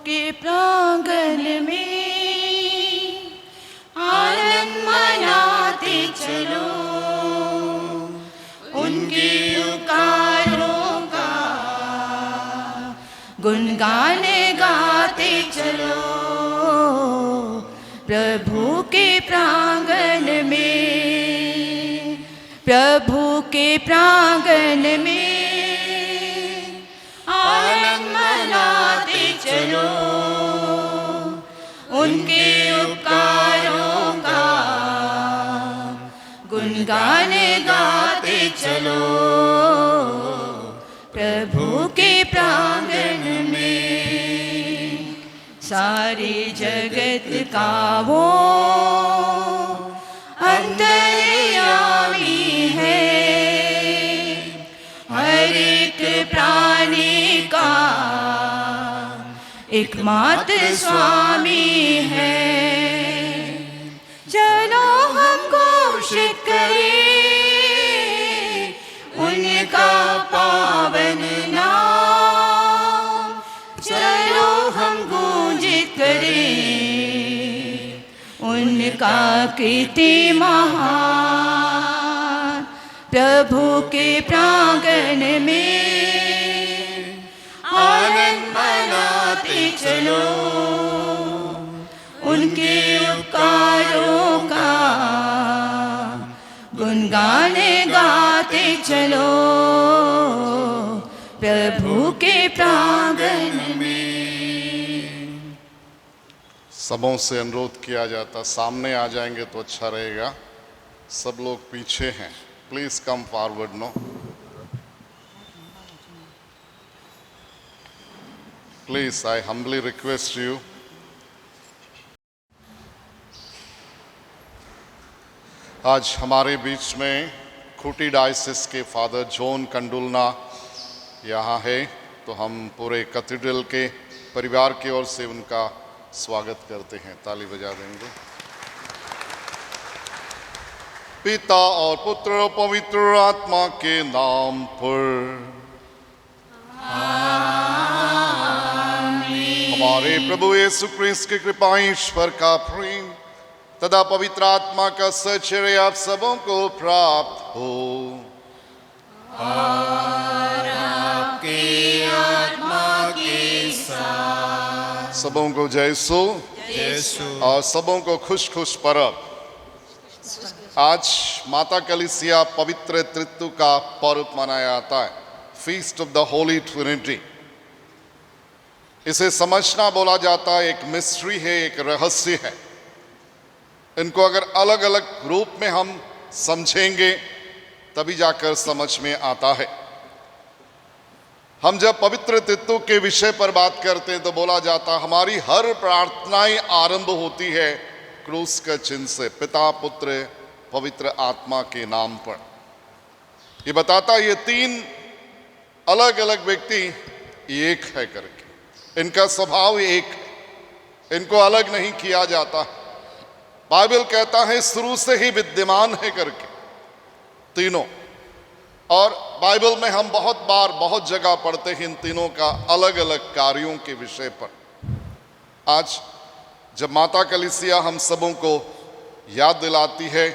के प्रांगण में आनंद मनाते चलो, उनके उपकारों का गुणगान गाते चलो। प्रभु के प्रांगण में, प्रभु के प्रांगण में आनंद मनाते चलो, उनके उपकारों का गुणगान गाते चलो। प्रभु के प्रांगण में सारे जगत का वो अंतर्यामी है, हर एक प्राणी का एकमात्र स्वामी है। चलो हम घोषित करें उनका पावन नाम, चलो हम गूंजित करें उनका कीर्ति महान। प्रभु के प्रांगण में आनंद मनाते चलो, उनके उपकारों का गुणगान गाते चलो। प्रभु के प्रांगण में। सबों से अनुरोध किया जाता, सामने आ जाएंगे तो अच्छा रहेगा, सब लोग पीछे हैं। Please come forward no, please I humbly request you. आज हमारे बीच में खूंटी डायसिस के फादर जॉन कंडुलना यहाँ है, तो हम पूरे कैथेड्रल के परिवार की ओर से उनका स्वागत करते हैं। ताली बजा देंगे। पिता और पुत्र और पवित्र आत्मा के नाम पर हमारे प्रभु यीशु क्रिस्त की कृपा, ईश्वर का प्रेम तथा पवित्र आत्मा का सहचर्य आप सबों को प्राप्त हो। और आपके आत्मा के साथ। सबों को जयसु और सबों को खुश खुश परब। आज माता कलीसिया पवित्र त्रित्व का पर्व मनाया जाता है, feast of the Holi Trinity. इसे समझना बोला जाता है, एक मिस्ट्री है, एक रहस्य है। इनको अगर अलग अलग रूप में हम समझेंगे तभी जाकर समझ में आता है। हम जब पवित्र त्रित्व के विषय पर बात करते हैं तो बोला जाता, हमारी हर प्रार्थनाएं आरंभ होती है क्रूस का चिन्ह से, पिता पुत्र पवित्र आत्मा के नाम पर। ये बताता ये तीन अलग अलग व्यक्ति एक है करके, इनका स्वभाव एक है, इनको अलग नहीं किया जाता। बाइबल कहता है शुरू से ही विद्यमान है करके तीनों। और बाइबल में हम बहुत बार बहुत जगह पढ़ते हैं इन तीनों का अलग अलग कार्यों के विषय पर। आज जब माता कलीसिया हम सबों को याद दिलाती है,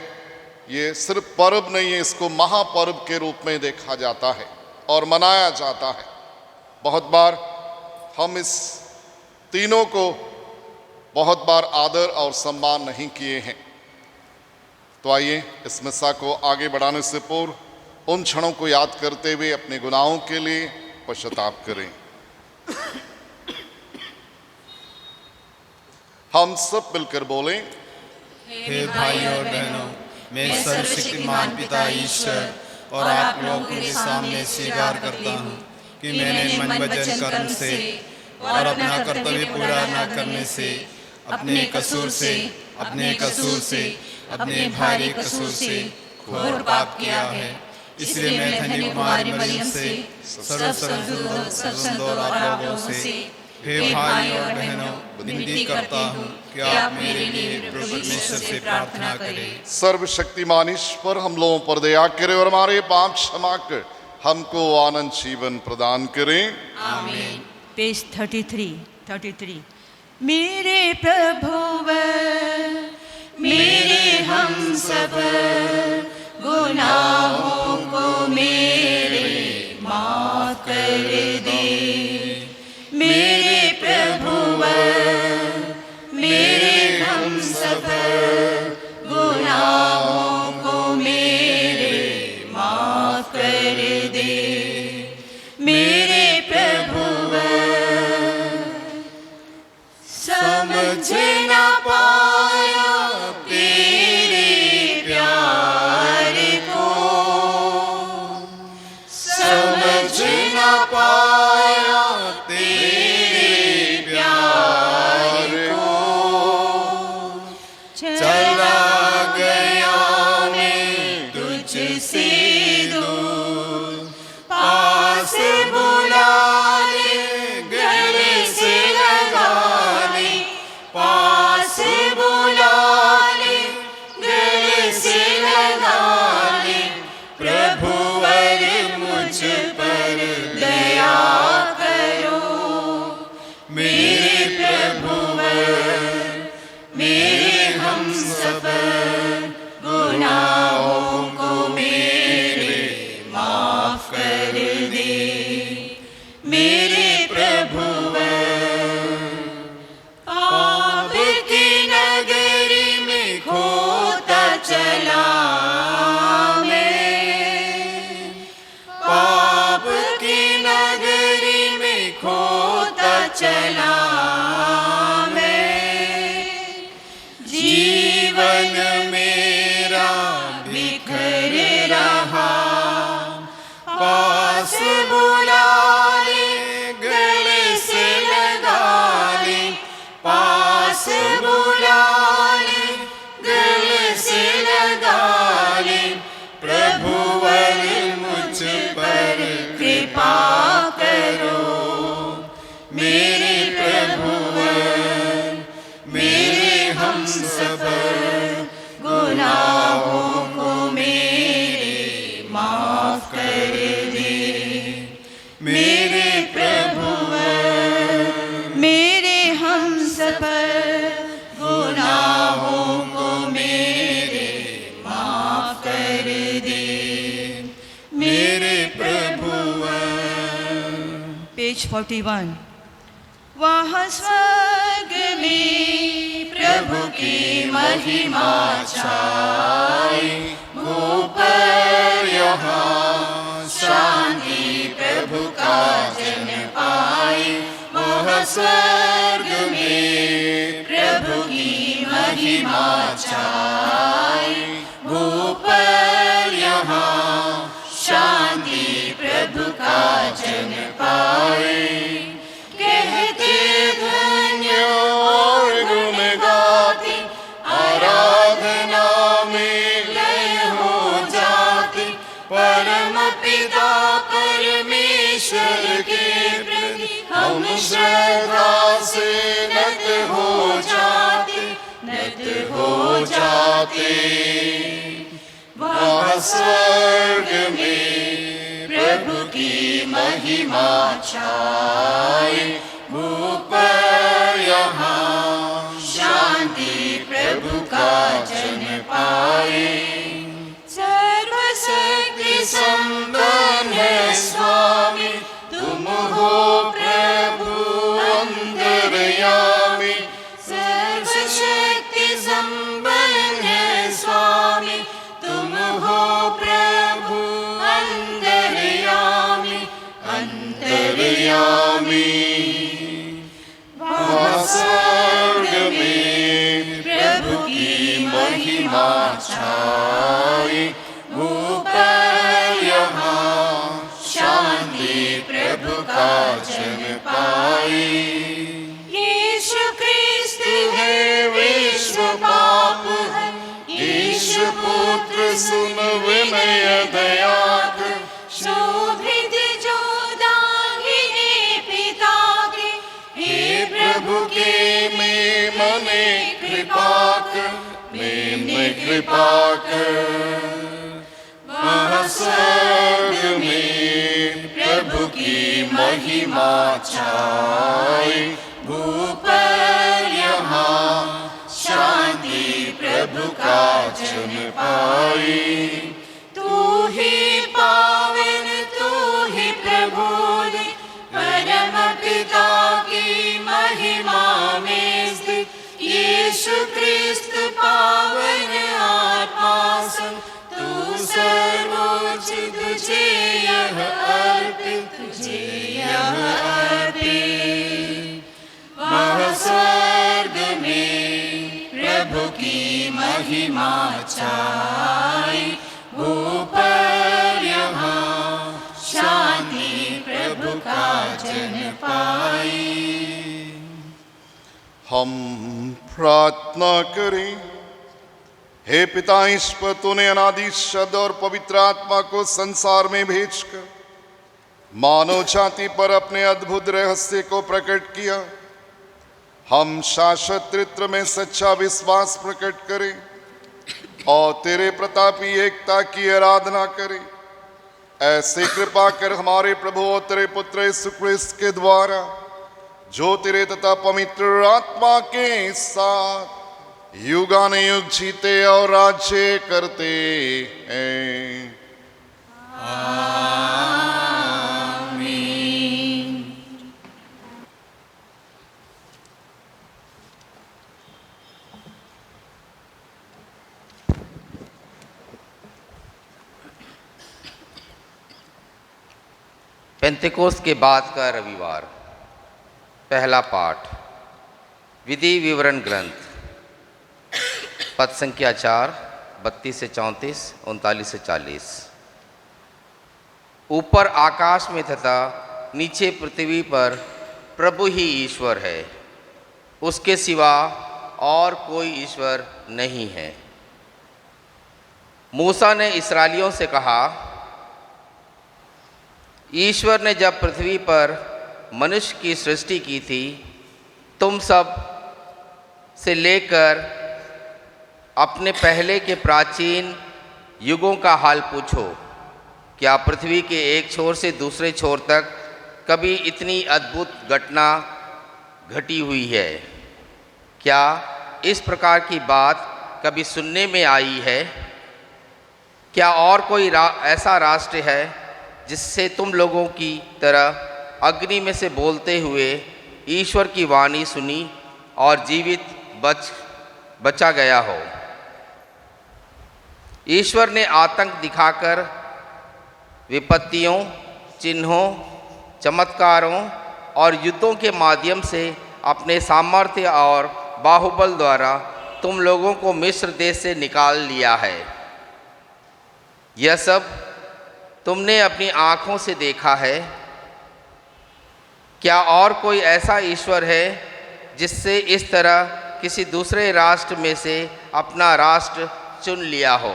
ये सिर्फ पर्व नहीं है, इसको महापर्व के रूप में देखा जाता है और मनाया जाता है। बहुत बार हम इस तीनों को बहुत बार आदर और सम्मान नहीं किए हैं। तो आइए इस मिसा को आगे बढ़ाने से पूर्व उन क्षणों को याद करते हुए अपने गुनाहों के लिए पश्चाताप करें। हम सब मिलकर बोलें, हे भाइयों और बहनों, मैं सर्वशक्तिमान पिता ईश्वर और आप लोगों के सामने स्वीकार करता हूँ कि मैंने मन वचन कर्म से और अपना कर्तव्य पूरा न करने से, अपने कसूर से अपने भारी कसूर से घोर पाप किया है। इसलिए मैं धन्य कुमारी मरियम से सर्व संत और आप लोगों से, हे भाइयों और बहनों, विनती करता हूँ कि आप मेरे लिए प्रभु परमेश्वर से प्रार्थना करें। सर्वशक्तिमान ईश्वर हम लोगों पर दया करे और हमारे पाप क्षमा कर हमको आनंद जीवन प्रदान करें। आमीन। पेज 33। 33 मेरे प्रभुव मेरे हम सब गुनाहों को मेरे माफ कर दे। मेरे प्रभुव मेरे हम सब गुनाहों को मेरे माफ कर दे। मेरे प्रभुव समझ ना पाया तेरे प्यार को, समझ ना पाया तेरे प्यार को। चला गया मैं तुझसे दूर, पास बुला ले गले से लगा ले, पास बुला ले गले से लगा ले। प्रभुवर मुझ पर दया करो। मेरे प्रभुवर मेरे हम सब गुनाहों को मेरे माफ कर दे। मेरे प्रभुवर पाप की नगरी में खोता चला मैं, पाप की नगरी में खोता चला मैं। जीवन मेरा बिखर रहा, पास बुला ले गले से लगा ले, पास बुला ले गले से लगा ले। प्रभुवर मुझ पर कृपा करो। मेरे प्रभुवर मेरे हम सब गुनाहों को मेरे माफ कर दे। मेरे प्रभुवर मेरे हम सब गुनाहों को मेरे माफ कर दे। मेरे प्रभुवर पेज 41 वहाँ स्वर्ग में प्रभु की महिमा छाई, ऊपर यहाँ शांति प्रभु का जन पाई। वहाँ स्वर्ग में प्रभु की महिमा छाई, ऊपर यहाँ शांति प्रभु का जन पाए। कहते धन्य और गुण गाते, आराधना में लय हो जाते। परम पिता परमेश्वर के प्रति हम श्रद्धा से नत हो जाते, नत हो जाते। वहाँ स्वर्ग में प्रभु की महिमा छाए, ऊपर यहाँ शांति प्रभु का जन पाए। सर्वशक्ति संपन्न है स्वामी, तुम हो प्रभु अंतर्यामी। सर्वशक्ति संपन्न है स्वामी, तुम हो प्रभु अंतर्यामी, अंतर्यामी। वहाँ स्वर्ग में प्रभु की महिमा छाई, ऊपर यहाँ शांति प्रभु का जन पाए। यीशु क्रिस्त है विश्व पाप है, यीशु पुत्र सुन विनय दया कर। शोभित जो दाहिने पिता के, हे प्रभु के में मने कृपा कर, में कृपा कर। वहाँ स्वर्ग में प्रभु की महिमा छाई, ऊपर यहाँ शांति प्रभु का जन पाई। तू ही पावन तू ही प्रभु ने परम पिता की महिमा में स्थित यीशु क्रिस्त पावन आत्मा संग तू सर्वोच्च तुझे यह अर्पित तुझे यह अर्पित। वह स्वर्ग में प्रभु की महिमा छाई। ऊपर यहाँ शांति प्रभु का जन पाई। हम प्रार्थना करें। हे पिता, ईश्वर, तूने अनादि शब्द और पवित्र आत्मा को संसार में भेजकर मानव जाति पर अपने अद्भुत रहस्य को प्रकट किया। हम शाश्वत तृत्व में सच्चा विश्वास प्रकट करें और तेरे प्रतापी एकता की आराधना करें। ऐसे कृपा कर हमारे प्रभु और तेरे पुत्र यीशु क्रिस्त के द्वारा, जो तेरे तथा पवित्र आत्मा के साथ युगानुयुग जीते और राज्य करते हैं। पेंतेकोस्त के बाद का रविवार। पहला पाठ विधि विवरण ग्रंथ, पद संख्या 4, 32 से 34, 39 से 40। ऊपर आकाश में तथा नीचे पृथ्वी पर प्रभु ही ईश्वर है, उसके सिवा और कोई ईश्वर नहीं है। मूसा ने इस्राएलियों से कहा, ईश्वर ने जब पृथ्वी पर मनुष्य की सृष्टि की थी, तुम सब से लेकर अपने पहले के प्राचीन युगों का हाल पूछो। क्या पृथ्वी के एक छोर से दूसरे छोर तक कभी इतनी अद्भुत घटना घटी हुई है? क्या इस प्रकार की बात कभी सुनने में आई है? क्या और कोई ऐसा राष्ट्र है जिससे तुम लोगों की तरह अग्नि में से बोलते हुए ईश्वर की वाणी सुनी और जीवित बचा गया हो? ईश्वर ने आतंक दिखाकर विपत्तियों, चिन्हों, चमत्कारों और युद्धों के माध्यम से अपने सामर्थ्य और बाहुबल द्वारा तुम लोगों को मिस्र देश से निकाल लिया है। यह सब तुमने अपनी आँखों से देखा है। क्या और कोई ऐसा ईश्वर है जिससे इस तरह किसी दूसरे राष्ट्र में से अपना राष्ट्र चुन लिया हो?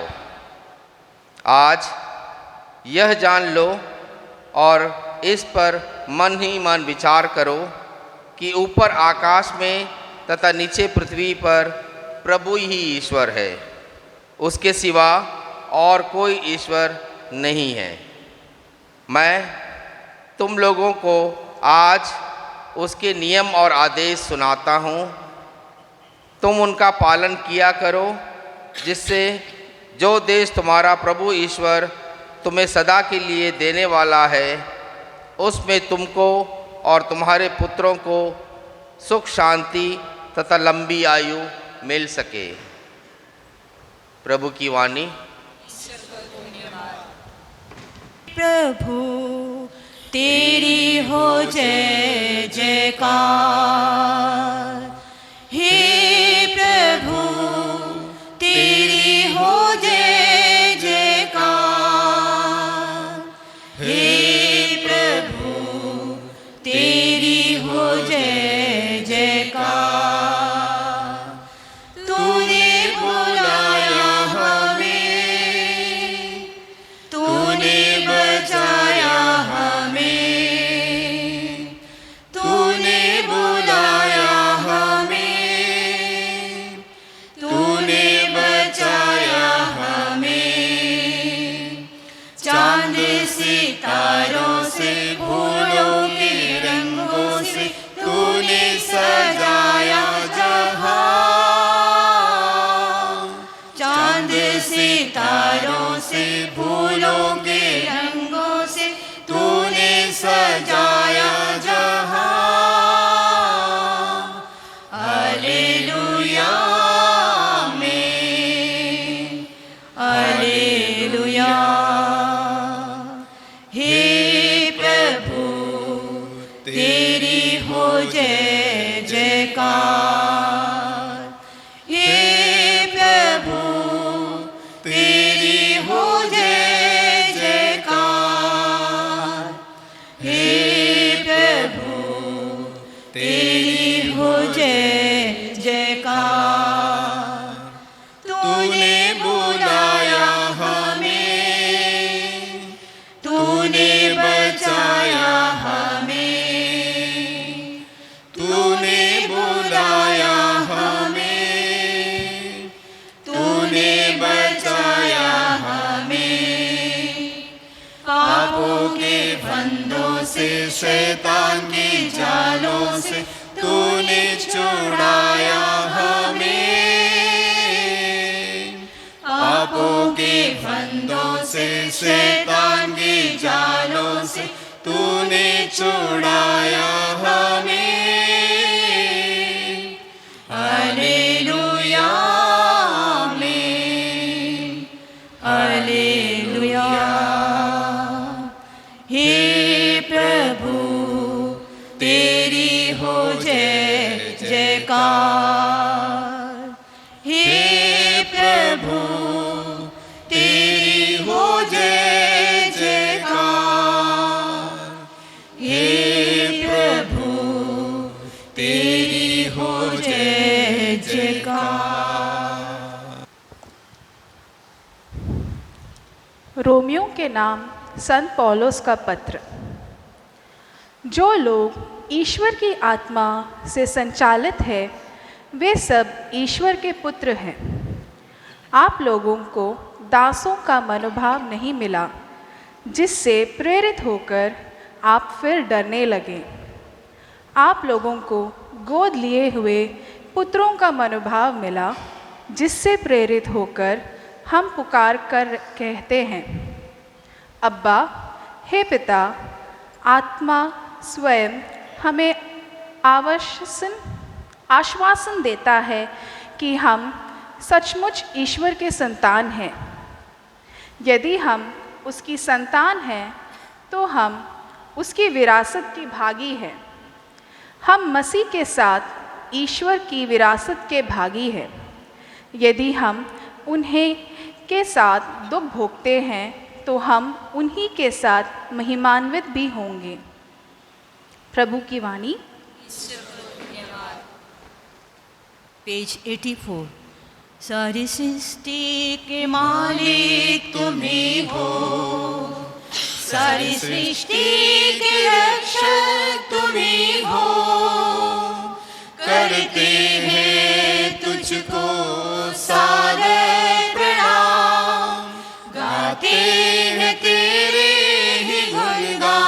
आज यह जान लो और इस पर मन ही मन विचार करो कि ऊपर आकाश में तथा नीचे पृथ्वी पर प्रभु ही ईश्वर है, उसके सिवा और कोई ईश्वर नहीं है। मैं तुम लोगों को आज उसके नियम और आदेश सुनाता हूँ। तुम उनका पालन किया करो, जिससे जो देश तुम्हारा प्रभु ईश्वर तुम्हें सदा के लिए देने वाला है, उसमें तुमको और तुम्हारे पुत्रों को सुख, शांति तथा लंबी आयु मिल सके। प्रभु की वाणी। प्रभु तेरी हो जय जयकार। हे प्रभु तेरी हो जय जयकार। हे प्रभु तेरी हो जय जयकार। तूने बुलाया हमें, तूने बचाया हमें, तूने बुलाया तेरी हो जय जयकार। हे प्रभु तेरी हो जय जयकार। हे प्रभु तेरी हो जय जयकार। तूने बुलाया हमें, तूने बचाया हमें, तूने बुलाया हमें, तूने बचाया हमें। पापों के फंदों से, शैतान के जालों से तूने छुड़ाया हमें। पापों के फंदों से, शैतान के जालों से तूने छुड़ाया हमें। हालेलुया आमीन, हालेलुया। हे प्रभु तेरी हो जय जयकार। हे प्रभु तेरी हो जय जयकार। हे प्रभु तेरी हो जय जयकार। रोमियो के नाम संत पौलुस का पत्र। जो लोग ईश्वर की आत्मा से संचालित है वे सब ईश्वर के पुत्र हैं। आप लोगों को दासों का मनोभाव नहीं मिला जिससे प्रेरित होकर आप फिर डरने लगे। आप लोगों को गोद लिए हुए पुत्रों का मनोभाव मिला जिससे प्रेरित होकर हम पुकार कर कहते हैं, अब्बा हे पिता। आत्मा स्वयं हमें आश्वासन देता है कि हम सचमुच ईश्वर के संतान हैं। यदि हम उसकी संतान हैं तो हम उसकी विरासत की भागी हैं। हम मसीह के साथ ईश्वर की विरासत के भागी हैं। यदि हम उन्हें के साथ दुख भोगते हैं तो हम उन्हीं के साथ महिमान्वित भी होंगे। प्रभु की वाणी। पेज 84। सारी सृष्टि के मालिक तुम ही हो, सारी सृष्टि के रक्षक तुम ही हो। करते हैं तुझको सारे प्रणाम, गाते हैं तेरे ही गुणगान।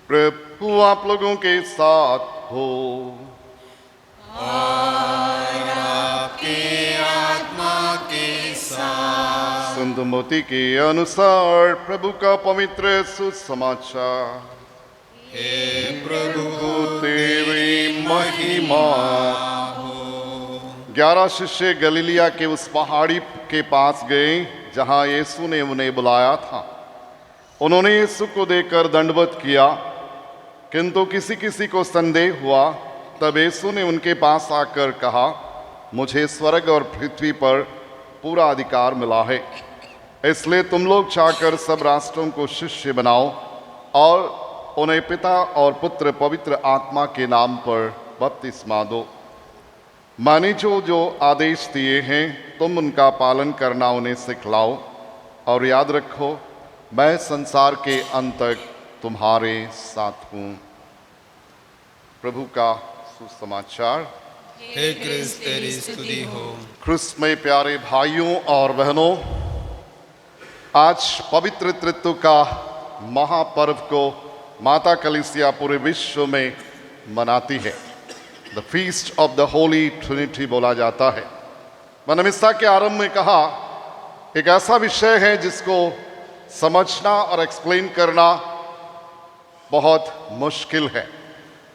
प्रभु आप लोगों के साथ हो। और आपके आत्मा के साथ। संत मोती के अनुसार प्रभु का पवित्र सुसमाचार। हे प्रभु तेरी महिमा हो। 11 शिष्य गलीलिया के उस पहाड़ी के पास गए जहां यीशु ने उन्हें बुलाया था। उन्होंने यीशु को देखकर दंडवत किया, किंतु किसी किसी को संदेह हुआ। तब यीशु ने उनके पास आकर कहा, मुझे स्वर्ग और पृथ्वी पर पूरा अधिकार मिला है, इसलिए तुम लोग जाकर सब राष्ट्रों को शिष्य बनाओ और उन्हें पिता और पुत्र पवित्र आत्मा के नाम पर बपतिस्मा दो। मैंने जो आदेश दिए हैं तुम उनका पालन करना उन्हें सिखलाओ। और याद रखो, मैं संसार के अंत तक तुम्हारे साथ हूँ। प्रभु का सुसमाचार। हे क्रिस्त तेरी स्तुति हो। क्रिस्त में प्यारे भाइयों और बहनों, आज पवित्र त्रित्व का महापर्व को माता कलीसिया पूरे विश्व में मनाती है। The feast of the Holi Trinity बोला जाता है। मैंने मिस्सा के आरंभ में कहा, एक ऐसा विषय है जिसको समझना और एक्सप्लेन करना बहुत मुश्किल है।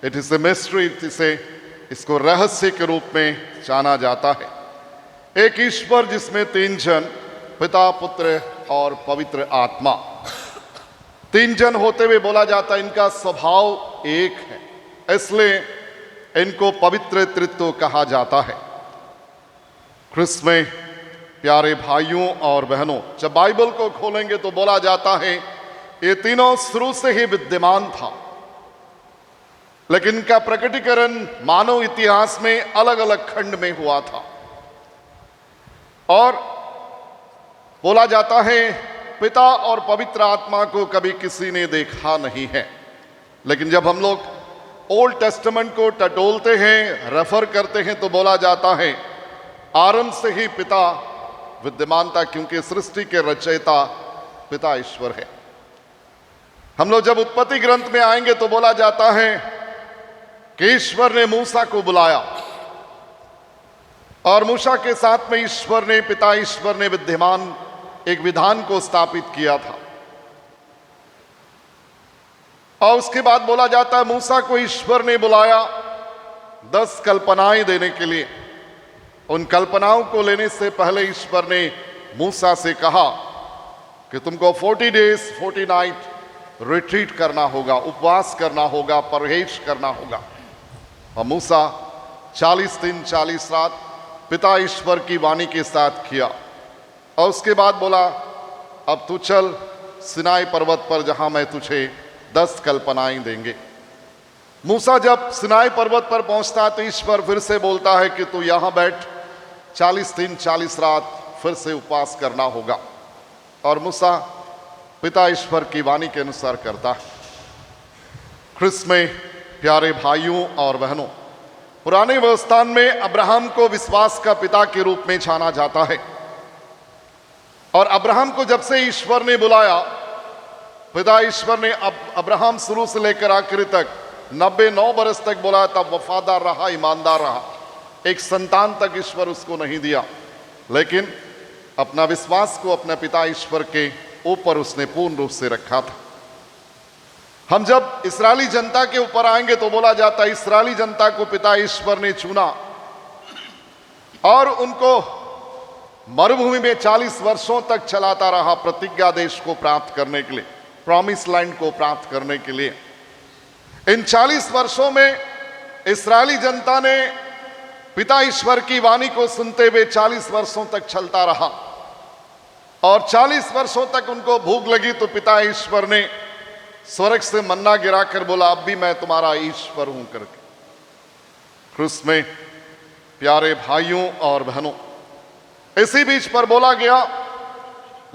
इट इज ए मिस्ट्री, इसको रहस्य के रूप में जाना जाता है। एक ईश्वर जिसमें तीन जन, पिता, पुत्र और पवित्र आत्मा, तीन जन होते हुए बोला जाता है इनका स्वभाव एक है, इसलिए इनको पवित्र त्रित्व कहा जाता है। क्रिस्त में प्यारे भाइयों और बहनों, जब बाइबल को खोलेंगे तो बोला जाता है ये तीनों शुरू से ही विद्यमान था, लेकिन इनका प्रकटीकरण मानव इतिहास में अलग अलग खंड में हुआ था। और बोला जाता है पिता और पवित्र आत्मा को कभी किसी ने देखा नहीं है। लेकिन जब हम लोग ओल्ड टेस्टामेंट को टटोलते हैं, रेफर करते हैं, तो बोला जाता है आरंभ से ही पिता विद्यमान था, क्योंकि सृष्टि के रचयिता पिता ईश्वर है। हम लोग जब उत्पत्ति ग्रंथ में आएंगे तो बोला जाता है कि ईश्वर ने मूसा को बुलाया और मूसा के साथ में ईश्वर ने, पिता ईश्वर ने विद्यमान एक विधान को स्थापित किया था। और उसके बाद बोला जाता है मूसा को ईश्वर ने बुलाया 10 कल्पनाएं देने के लिए। उन कल्पनाओं को लेने से पहले ईश्वर ने मूसा से कहा कि तुमको 40 डेज 40 नाइट रिट्रीट करना होगा, उपवास करना होगा, परहेज करना होगा। और मूसा 40 दिन 40 रात पिता ईश्वर की वाणी के साथ किया। और उसके बाद बोला अब तू चल सिनाई पर्वत पर, जहां मैं तुझे 10 कल्पनाएं देंगे। मूसा जब सिनाई पर्वत पर पहुंचता है तो ईश्वर फिर से बोलता है कि तू यहां बैठ, 40 दिन 40 रात फिर से उपवास करना होगा। और मूसा पिता ईश्वर की वाणी के अनुसार करता है। क्रिस्त में प्यारे भाइयों और बहनों, पुराने व्यवस्थान में अब्राहम को विश्वास का पिता के रूप में जाना जाता है। और अब्राहम को जब से ईश्वर ने बुलाया, पिता ईश्वर ने अब्राहम शुरू से लेकर आखिर तक 99 बरस तक बुलाया, तब वफादार रहा, ईमानदार रहा। एक संतान तक ईश्वर उसको नहीं दिया, लेकिन अपना विश्वास को अपने पिता ईश्वर के ऊपर उसने पूर्ण रूप से रखा था। हम जब इस्राएली जनता के ऊपर आएंगे तो बोला जाता है इस्राएली जनता को पिता ईश्वर ने चुना और उनको मरुभूमि में 40 वर्षों तक चलाता रहा, प्रतिज्ञा देश को प्राप्त करने के लिए, प्रॉमिस लैंड को प्राप्त करने के लिए। इन 40 वर्षों में इस्राएली जनता ने पिता ईश्वर की वाणी को सुनते हुए 40 वर्षों तक चलता रहा। और 40 वर्षों तक उनको भूख लगी तो पिता ईश्वर ने स्वर्ग से मन्ना गिराकर बोला अब भी मैं तुम्हारा ईश्वर हूं करके। क्रिस्त में प्यारे भाइयों और बहनों, इसी बीच पर बोला गया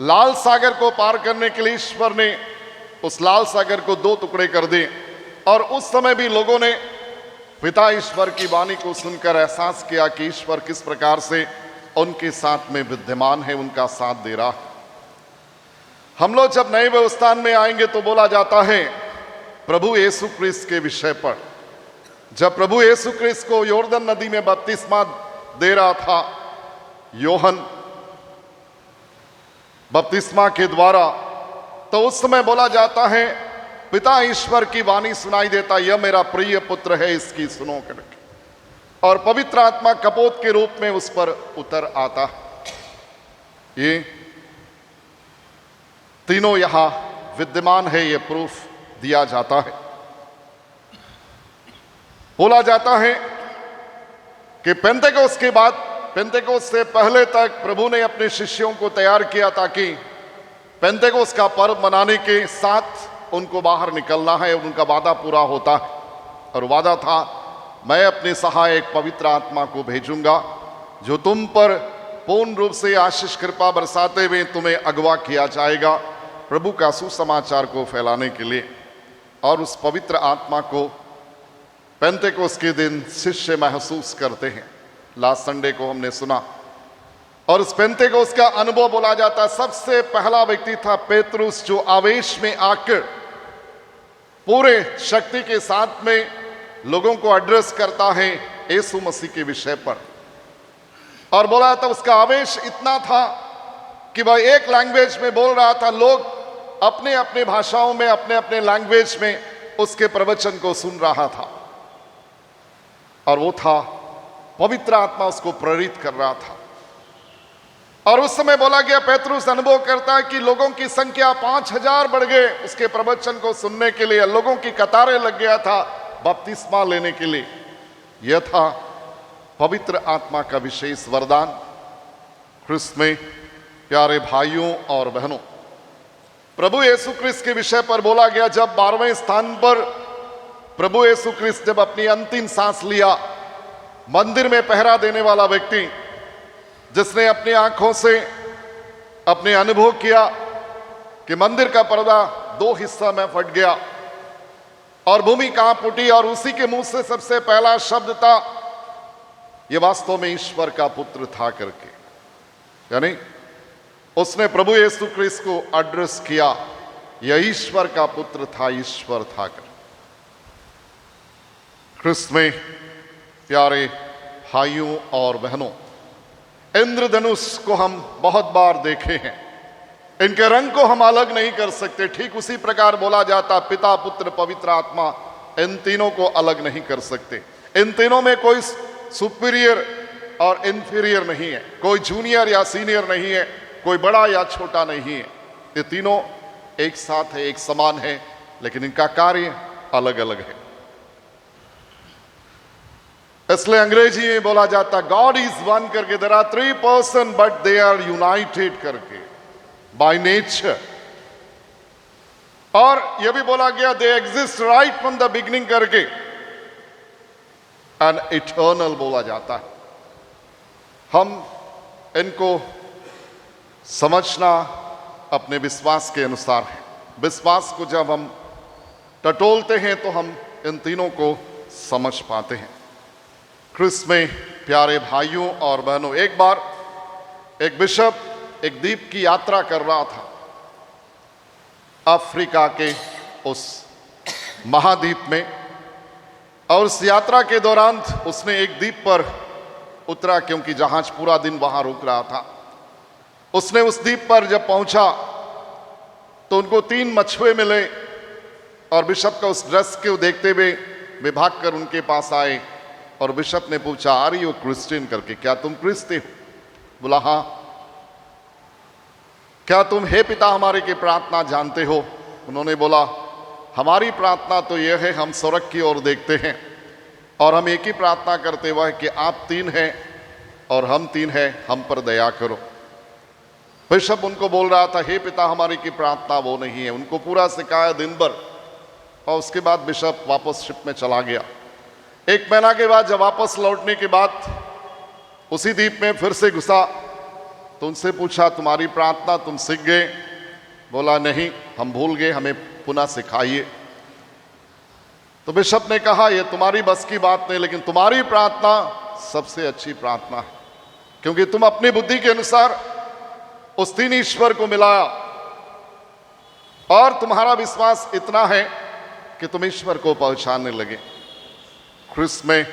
लाल सागर को पार करने के लिए ईश्वर ने उस लाल सागर को 2 टुकड़े कर दिए। और उस समय भी लोगों ने पिता ईश्वर की वाणी को सुनकर एहसास किया कि ईश्वर किस प्रकार से उनके साथ में विद्यमान है, उनका साथ दे रहा है। हम लोग जब नए व्यवस्थान में आएंगे तो बोला जाता है प्रभु यीशु क्रिस्त के विषय पर, जब प्रभु यीशु क्रिस्त को यॉर्दन नदी में बपतिस्मा दे रहा था योहन बपतिस्मा के द्वारा, तो उस समय बोला जाता है पिता ईश्वर की वाणी सुनाई देता, यह मेरा प्रिय पुत्र है, इसकी सुनो करके। और पवित्र आत्मा कपोत के रूप में उस पर उतर आता। ये तीनों यहां विद्यमान है, ये प्रूफ दिया जाता है। बोला जाता है कि पेंतेकोस्त के बाद, पेंतेकोस्त से पहले तक प्रभु ने अपने शिष्यों को तैयार किया ताकि पेंतेकोस्त का पर्व मनाने के साथ उनको बाहर निकलना है, उनका वादा पूरा होता है। और वादा था मैं अपने सहायक पवित्र आत्मा को भेजूंगा जो तुम पर पूर्ण रूप से आशीष कृपा बरसाते हुए तुम्हें अगवा किया जाएगा प्रभु का सुसमाचार को फैलाने के लिए और उस पवित्र आत्मा को पेंतेकोस्त के दिन शिष्य महसूस करते हैं। लास्ट संडे को हमने सुना और उस पेंतेकोस्त का अनुभव बोला जाता है। सबसे पहला व्यक्ति था पेतरुस, जो आवेश में आकर पूरे शक्ति के साथ में लोगों को एड्रेस करता है यीशु मसीह के विषय पर। और बोला था उसका आवेश इतना था कि वह एक लैंग्वेज में बोल रहा था, लोग अपने अपने भाषाओं में अपने अपने लैंग्वेज में उसके प्रवचन को सुन रहा था। और वो था पवित्र आत्मा उसको प्रेरित कर रहा था। और उस समय बोला गया पेतरुस अनुभव करता है कि लोगों की संख्या 5000 बढ़ गए उसके प्रवचन को सुनने के लिए। लोगों की कतारें लग गया था बपतिस्मा लेने के लिए। यह था पवित्र आत्मा का विशेष वरदान। ख्रिस्त में प्यारे भाइयों और बहनों, प्रभु यीशु क्रिस्त के विषय पर बोला गया, जब 12वें स्थान पर प्रभु यीशु क्रिस्त जब अपनी अंतिम सांस लिया, मंदिर में पहरा देने वाला व्यक्ति जिसने अपनी आंखों से अपने अनुभव किया कि मंदिर का पर्दा 2 हिस्सा में फट गया और भूमि कांप उठी और उसी के मुंह से सबसे पहला शब्द था, यह वास्तव में ईश्वर का पुत्र था करके। यानी उसने प्रभु यीशु क्रिस्त को एड्रेस किया, यह ईश्वर का पुत्र था, ईश्वर था कर। ख्रिस्त में प्यारे भाइयों और बहनों, इंद्रधनुष को हम बहुत बार देखे हैं, इनके रंग को हम अलग नहीं कर सकते। ठीक उसी प्रकार बोला जाता पिता पुत्र पवित्र आत्मा, इन तीनों को अलग नहीं कर सकते। इन तीनों में कोई सुपीरियर और इंफीरियर नहीं है, कोई जूनियर या सीनियर नहीं है, कोई बड़ा या छोटा नहीं है। ये तीनों एक साथ है, एक समान है, लेकिन इनका कार्य अलग अलग है। इसलिए अंग्रेजी में बोला जाता गॉड इज वन करके, there are 3 person but they are united करके बाय नेचर। और यह भी बोला गया they exist right from the beginning करके, एंड इटर्नल बोला जाता है। हम इनको समझना अपने विश्वास के अनुसार है। विश्वास को जब हम टटोलते हैं तो हम इन तीनों को समझ पाते हैं। ख्रिस्त में प्यारे भाइयों और बहनों, एक बार एक बिशप एक द्वीप की यात्रा कर रहा था, अफ्रीका के उस महाद्वीप में, और उस यात्रा के दौरान उसने एक द्वीप पर उतरा क्योंकि जहाज पूरा दिन वहां रुक रहा था। उसने उस द्वीप पर जब पहुंचा तो उनको 3 मछुए मिले और बिशप का उस ड्रेस को देखते हुए वे भागकर उनके पास आए और बिशप ने पूछा आर यू क्रिश्चियन करके, क्या तुम क्रिस्ती हो? बोला हाँ। क्या तुम हे पिता हमारे की प्रार्थना जानते हो? उन्होंने बोला हमारी प्रार्थना तो यह है, हम स्वर्ग की ओर देखते हैं और हम एक ही प्रार्थना करते हुए कि आप 3 हैं और हम 3 हैं, हम पर दया करो। बिशप उनको बोल रहा था हे पिता हमारे की प्रार्थना वो नहीं है। उनको पूरा सिखाया दिन भर और उसके बाद बिशप वापस शिप में चला गया। 1 महीना के बाद जब वापस लौटने के बाद उसी द्वीप में फिर से घुसा तो उनसे पूछा तुम्हारी प्रार्थना तुम सीख गए? बोला नहीं, हम भूल गए, हमें पुनः सिखाइए। तो बिशप ने कहा यह तुम्हारी बस की बात नहीं, लेकिन तुम्हारी प्रार्थना सबसे अच्छी प्रार्थना है, क्योंकि तुम अपनी बुद्धि के अनुसार उस 3 ईश्वर को मिलाया और तुम्हारा विश्वास इतना है कि तुम ईश्वर को पहचानने लगे। ख्रिस्त में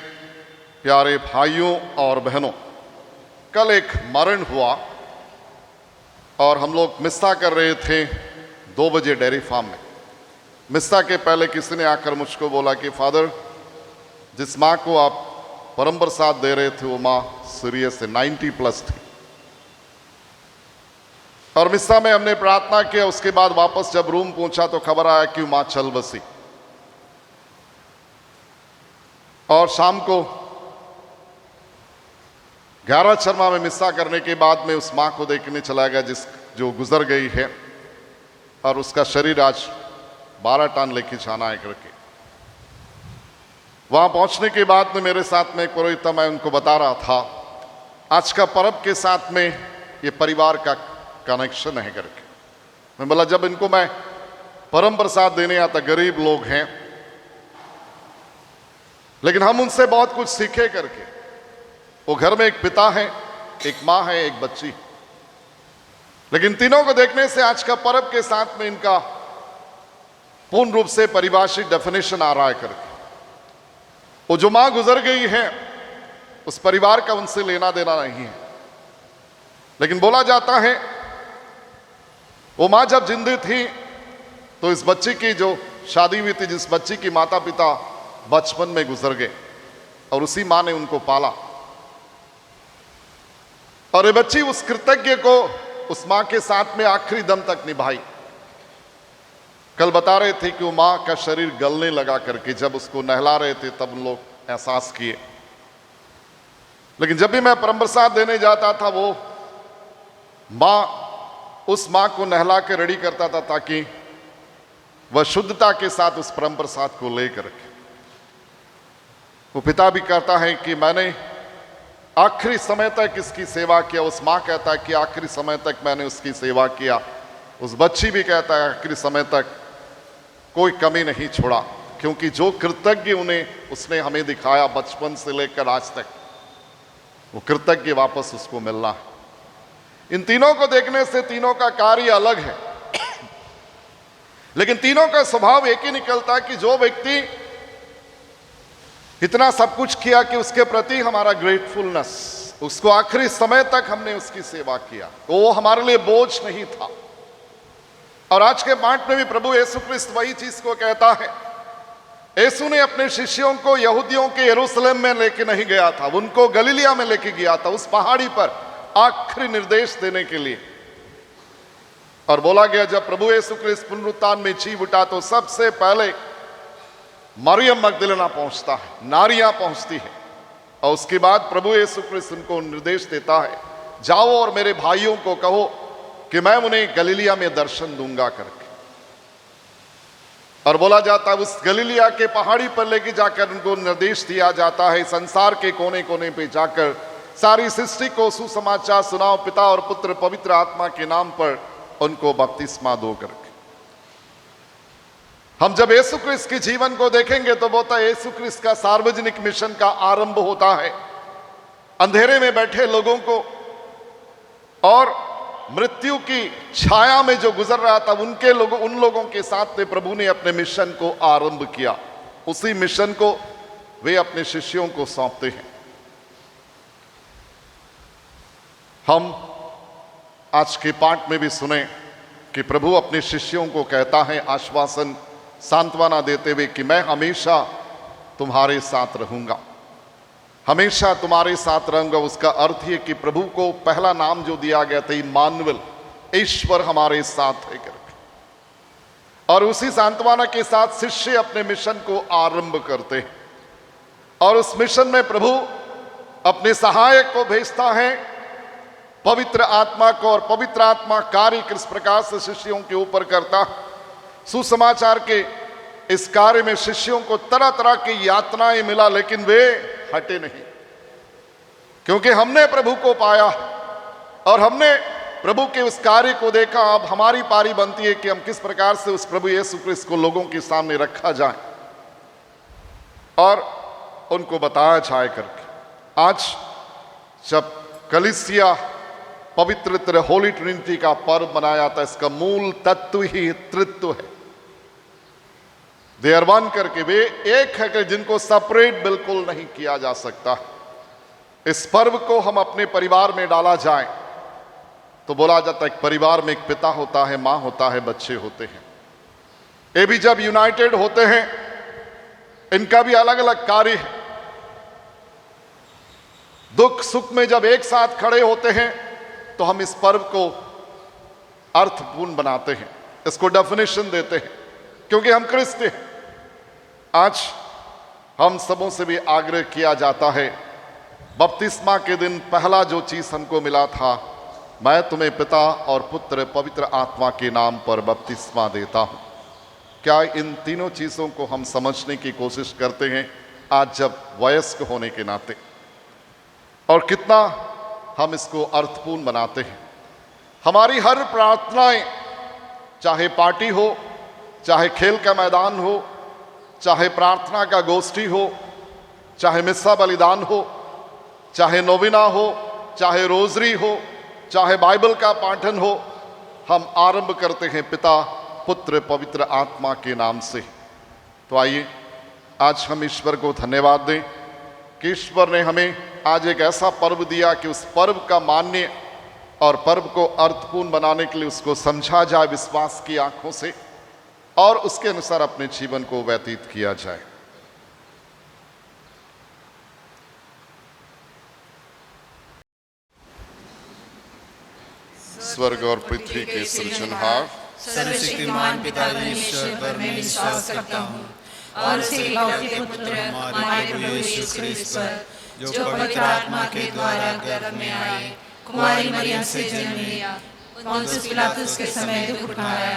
प्यारे भाइयों और बहनों, कल एक मरण हुआ और हम लोग मिस्सा कर रहे थे 2 बजे डेयरी फार्म में। मिस्सा के पहले किसी ने आकर मुझको बोला कि फादर, जिस माँ को आप परम प्रसाद दे रहे थे वो माँ सीरियस है, 90+ थी। और मिस्सा में हमने प्रार्थना किया। उसके बाद वापस जब रूम पहुंचा तो खबर आया कि माँ चल बसी। और शाम को 11 शर्मा में मिस्सा करने के बाद में उस माँ को देखने चला गया जो गुजर गई है, और उसका शरीर आज 12 टन लेके जाना है करके। वहां पहुंचने के बाद में मेरे साथ में एक पुरोहित था, मैं उनको बता रहा था आज का पर्व के साथ में ये परिवार का कनेक्शन है करके। मैं बोला जब इनको मैं परम प्रसाद देने आता, गरीब लोग हैं, लेकिन हम उनसे बहुत कुछ सीखे करके। वो घर में एक पिता है, एक माँ है, एक बच्ची, लेकिन तीनों को देखने से आज का पर्व के साथ में इनका पूर्ण रूप से परिभाषित डेफिनेशन आ रहा है करके। वो जो माँ गुजर गई है उस परिवार का उनसे लेना देना नहीं है, लेकिन बोला जाता है वो माँ जब जिंदा थी तो इस बच्ची की जो शादी हुई थी, जिस बच्ची की माता पिता बचपन में गुजर गए, और उसी माँ ने उनको पाला, और ये बच्ची उस कृतज्ञ को उस माँ के साथ में आखिरी दम तक निभाई। कल बता रहे थे कि वो माँ का शरीर गलने लगा करके, जब उसको नहला रहे थे तब उन लोग एहसास किए। लेकिन जब भी मैं परम प्रसाद देने जाता था, वो माँ उस माँ को नहला के रेडी करता था ताकि वह शुद्धता के साथ उस परम प्रसाद को ले करके। वो पिता भी कहता है कि मैंने आखिरी समय तक इसकी सेवा किया। उस माँ कहता है कि आखिरी समय तक मैंने उसकी सेवा किया। उस बच्ची भी कहता है आखिरी समय तक कोई कमी नहीं छोड़ा, क्योंकि जो कृतज्ञ उन्हें उसने हमें दिखाया बचपन से लेकर आज तक, वो कृतज्ञ वापस उसको मिलना है। इन तीनों को देखने से तीनों का कार्य अलग है, लेकिन तीनों का स्वभाव एक ही निकलता है कि जो व्यक्ति इतना सब कुछ किया कि उसके प्रति हमारा ग्रेटफुलनेस, उसको आखिरी समय तक हमने उसकी सेवा किया, तो वो हमारे लिए बोझ नहीं था। और आज के पाठ में भी प्रभु यीशु क्रिस्त वही चीज को कहता है। यीशु ने अपने शिष्यों को यहूदियों के यरूशलेम में लेके नहीं गया था, उनको गलीलिया में लेके गया था, उस पहाड़ी पर आखिरी निर्देश देने के लिए। और बोला गया जब प्रभु यीशु क्रिस्त पुनरुत्थान में जी उठा तो सबसे पहले मरियम मगदलेना पहुंचता है, नारियां पहुंचती है, और उसके बाद प्रभु यीशु क्रिस्त उनको निर्देश देता है, जाओ और मेरे भाइयों को कहो कि मैं उन्हें गलीलिया में दर्शन दूंगा करके। और बोला जाता है उस गलीलिया के पहाड़ी पर लेके जाकर उनको निर्देश दिया जाता है, संसार के कोने कोने पे जाकर सारी सृष्टि को सुसमाचार सुनाओ, पिता और पुत्र पवित्र आत्मा के नाम पर उनको बपतिस्मा दो करके। हम जब यीशु क्रिस्त के जीवन को देखेंगे तो बोलता है यीशु क्रिस्त का सार्वजनिक मिशन का आरंभ होता है अंधेरे में बैठे लोगों को, और मृत्यु की छाया में जो गुजर रहा था उन लोगों के साथ में प्रभु ने अपने मिशन को आरंभ किया। उसी मिशन को वे अपने शिष्यों को सौंपते हैं। हम आज के पाठ में भी सुने कि प्रभु अपने शिष्यों को कहता है आश्वासन सांत्वना देते हुए कि मैं हमेशा तुम्हारे साथ रहूंगा, हमेशा तुम्हारे साथ रहूंगा। उसका अर्थ है कि प्रभु को पहला नाम जो दिया गया था इम्मानुएल, ईश्वर हमारे साथ है करके। और उसी सांत्वना के साथ शिष्य अपने मिशन को आरंभ करते हैं, और उस मिशन में प्रभु अपने सहायक को भेजता है, पवित्र आत्मा को, और पवित्र आत्मा कार्य किस प्रकार से शिष्यों के ऊपर करता। सुसमाचार के इस कार्य में शिष्यों को तरह तरह की यातनाएं मिला, लेकिन वे हटे नहीं, क्योंकि हमने प्रभु को पाया और हमने प्रभु के उस कार्य को देखा। अब हमारी पारी बनती है कि हम किस प्रकार से उस प्रभु यीशु क्रिस्त को लोगों के सामने रखा जाए और उनको बताया जाए करके। आज जब कलीसिया पवित्र होली ट्रिनिटी का पर्व मनाया जाता है, इसका मूल तत्व ही त्रित्व है। दे आर वन करके, वे एक है कि जिनको सेपरेट बिल्कुल नहीं किया जा सकता। इस पर्व को हम अपने परिवार में डाला जाए तो बोला जाता है एक परिवार में एक पिता होता है, मां होता है, बच्चे होते हैं। ये भी जब यूनाइटेड होते हैं, इनका भी अलग अलग कार्य है। दुख सुख में जब एक साथ खड़े होते हैं तो हम इस पर्व को अर्थपूर्ण बनाते हैं, इसको डेफिनेशन देते हैं, क्योंकि हम क्रिस्ती हैं। आज हम सबों से भी आग्रह किया जाता है, बपतिस्मा के दिन पहला जो चीज हमको मिला था, मैं तुम्हें पिता और पुत्र पवित्र आत्मा के नाम पर बपतिस्मा देता हूं। क्या इन तीनों चीजों को हम समझने की कोशिश करते हैं आज जब वयस्क होने के नाते, और कितना हम इसको अर्थपूर्ण बनाते हैं। हमारी हर प्रार्थनाएं चाहे पार्टी हो, चाहे खेल का मैदान हो, चाहे प्रार्थना का गोष्ठी हो, चाहे मिस्सा बलिदान हो, चाहे नोविना हो, चाहे रोजरी हो, चाहे बाइबल का पाठन हो, हम आरंभ करते हैं पिता, पुत्र, पवित्र आत्मा के नाम से। तो आइए आज हम ईश्वर को धन्यवाद दें कि ईश्वर ने हमें आज एक ऐसा पर्व दिया कि उस पर्व का मान्य और पर्व को अर्थपूर्ण बनाने के लिए उसको समझा जाए विश्वास की आंखों से और उसके अनुसार अपने जीवन को व्यतीत किया जाए। स्वर्ग और पृथ्वी के सृजनहार सर्वशक्तिमान पिता परमेश्वर पर मैं विश्वास करता हूँ और उसके इकलौते पुत्र हमारे प्रभु यीशु क्रिस्त पर जो पवित्र आत्मा के द्वारा गर्भ में आए, कुमारी मरियम से जन्म लिया, पोंतियुस पिलातुस के समय दुख उठाया,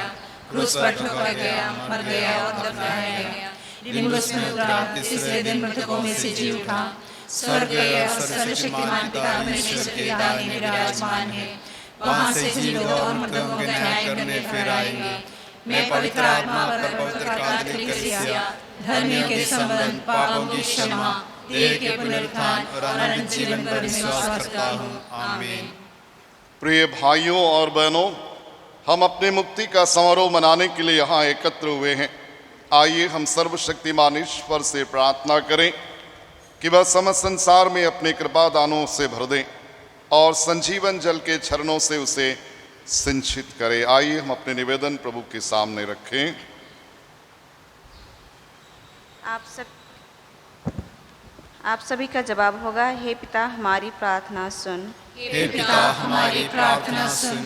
क्रूस पर ठोका गया, मर गया और दफनाया गया, निमुलुस में उतरा, तीसरे दिन मृतकों में से जी उठा, स्वर्ग गया, सर्वशक्तिमान पिता परमेश्वर के दाहिने विराजमान है, वहाँ से जीवित और मृतकों का न्याय करने फिर आएंगे। मैं पवित्र आत्मा पर पवित्र कैथोलिक कलीसिया, धर्मियों के संबंध, पापों की क्षमा, देह के पुनरुत्थान और अनंत जीवन पर विश्वास करता हूँ। आमीन। प्रिय भाइयों और बहनों, हम अपने मुक्ति का समारोह मनाने के लिए यहाँ एकत्र हुए हैं। आइए हम सर्वशक्तिमान ईश्वर से प्रार्थना करें कि वह समस्त संसार में अपने कृपा दानों से भर दें और संजीवन जल के झरनों से उसे सिंचित करे। आइए हम अपने निवेदन प्रभु के सामने रखें। आप सभी का जवाब होगा, हे पिता हमारी प्रार्थना सुन। हे पिता हमारी प्रार्थना सुन।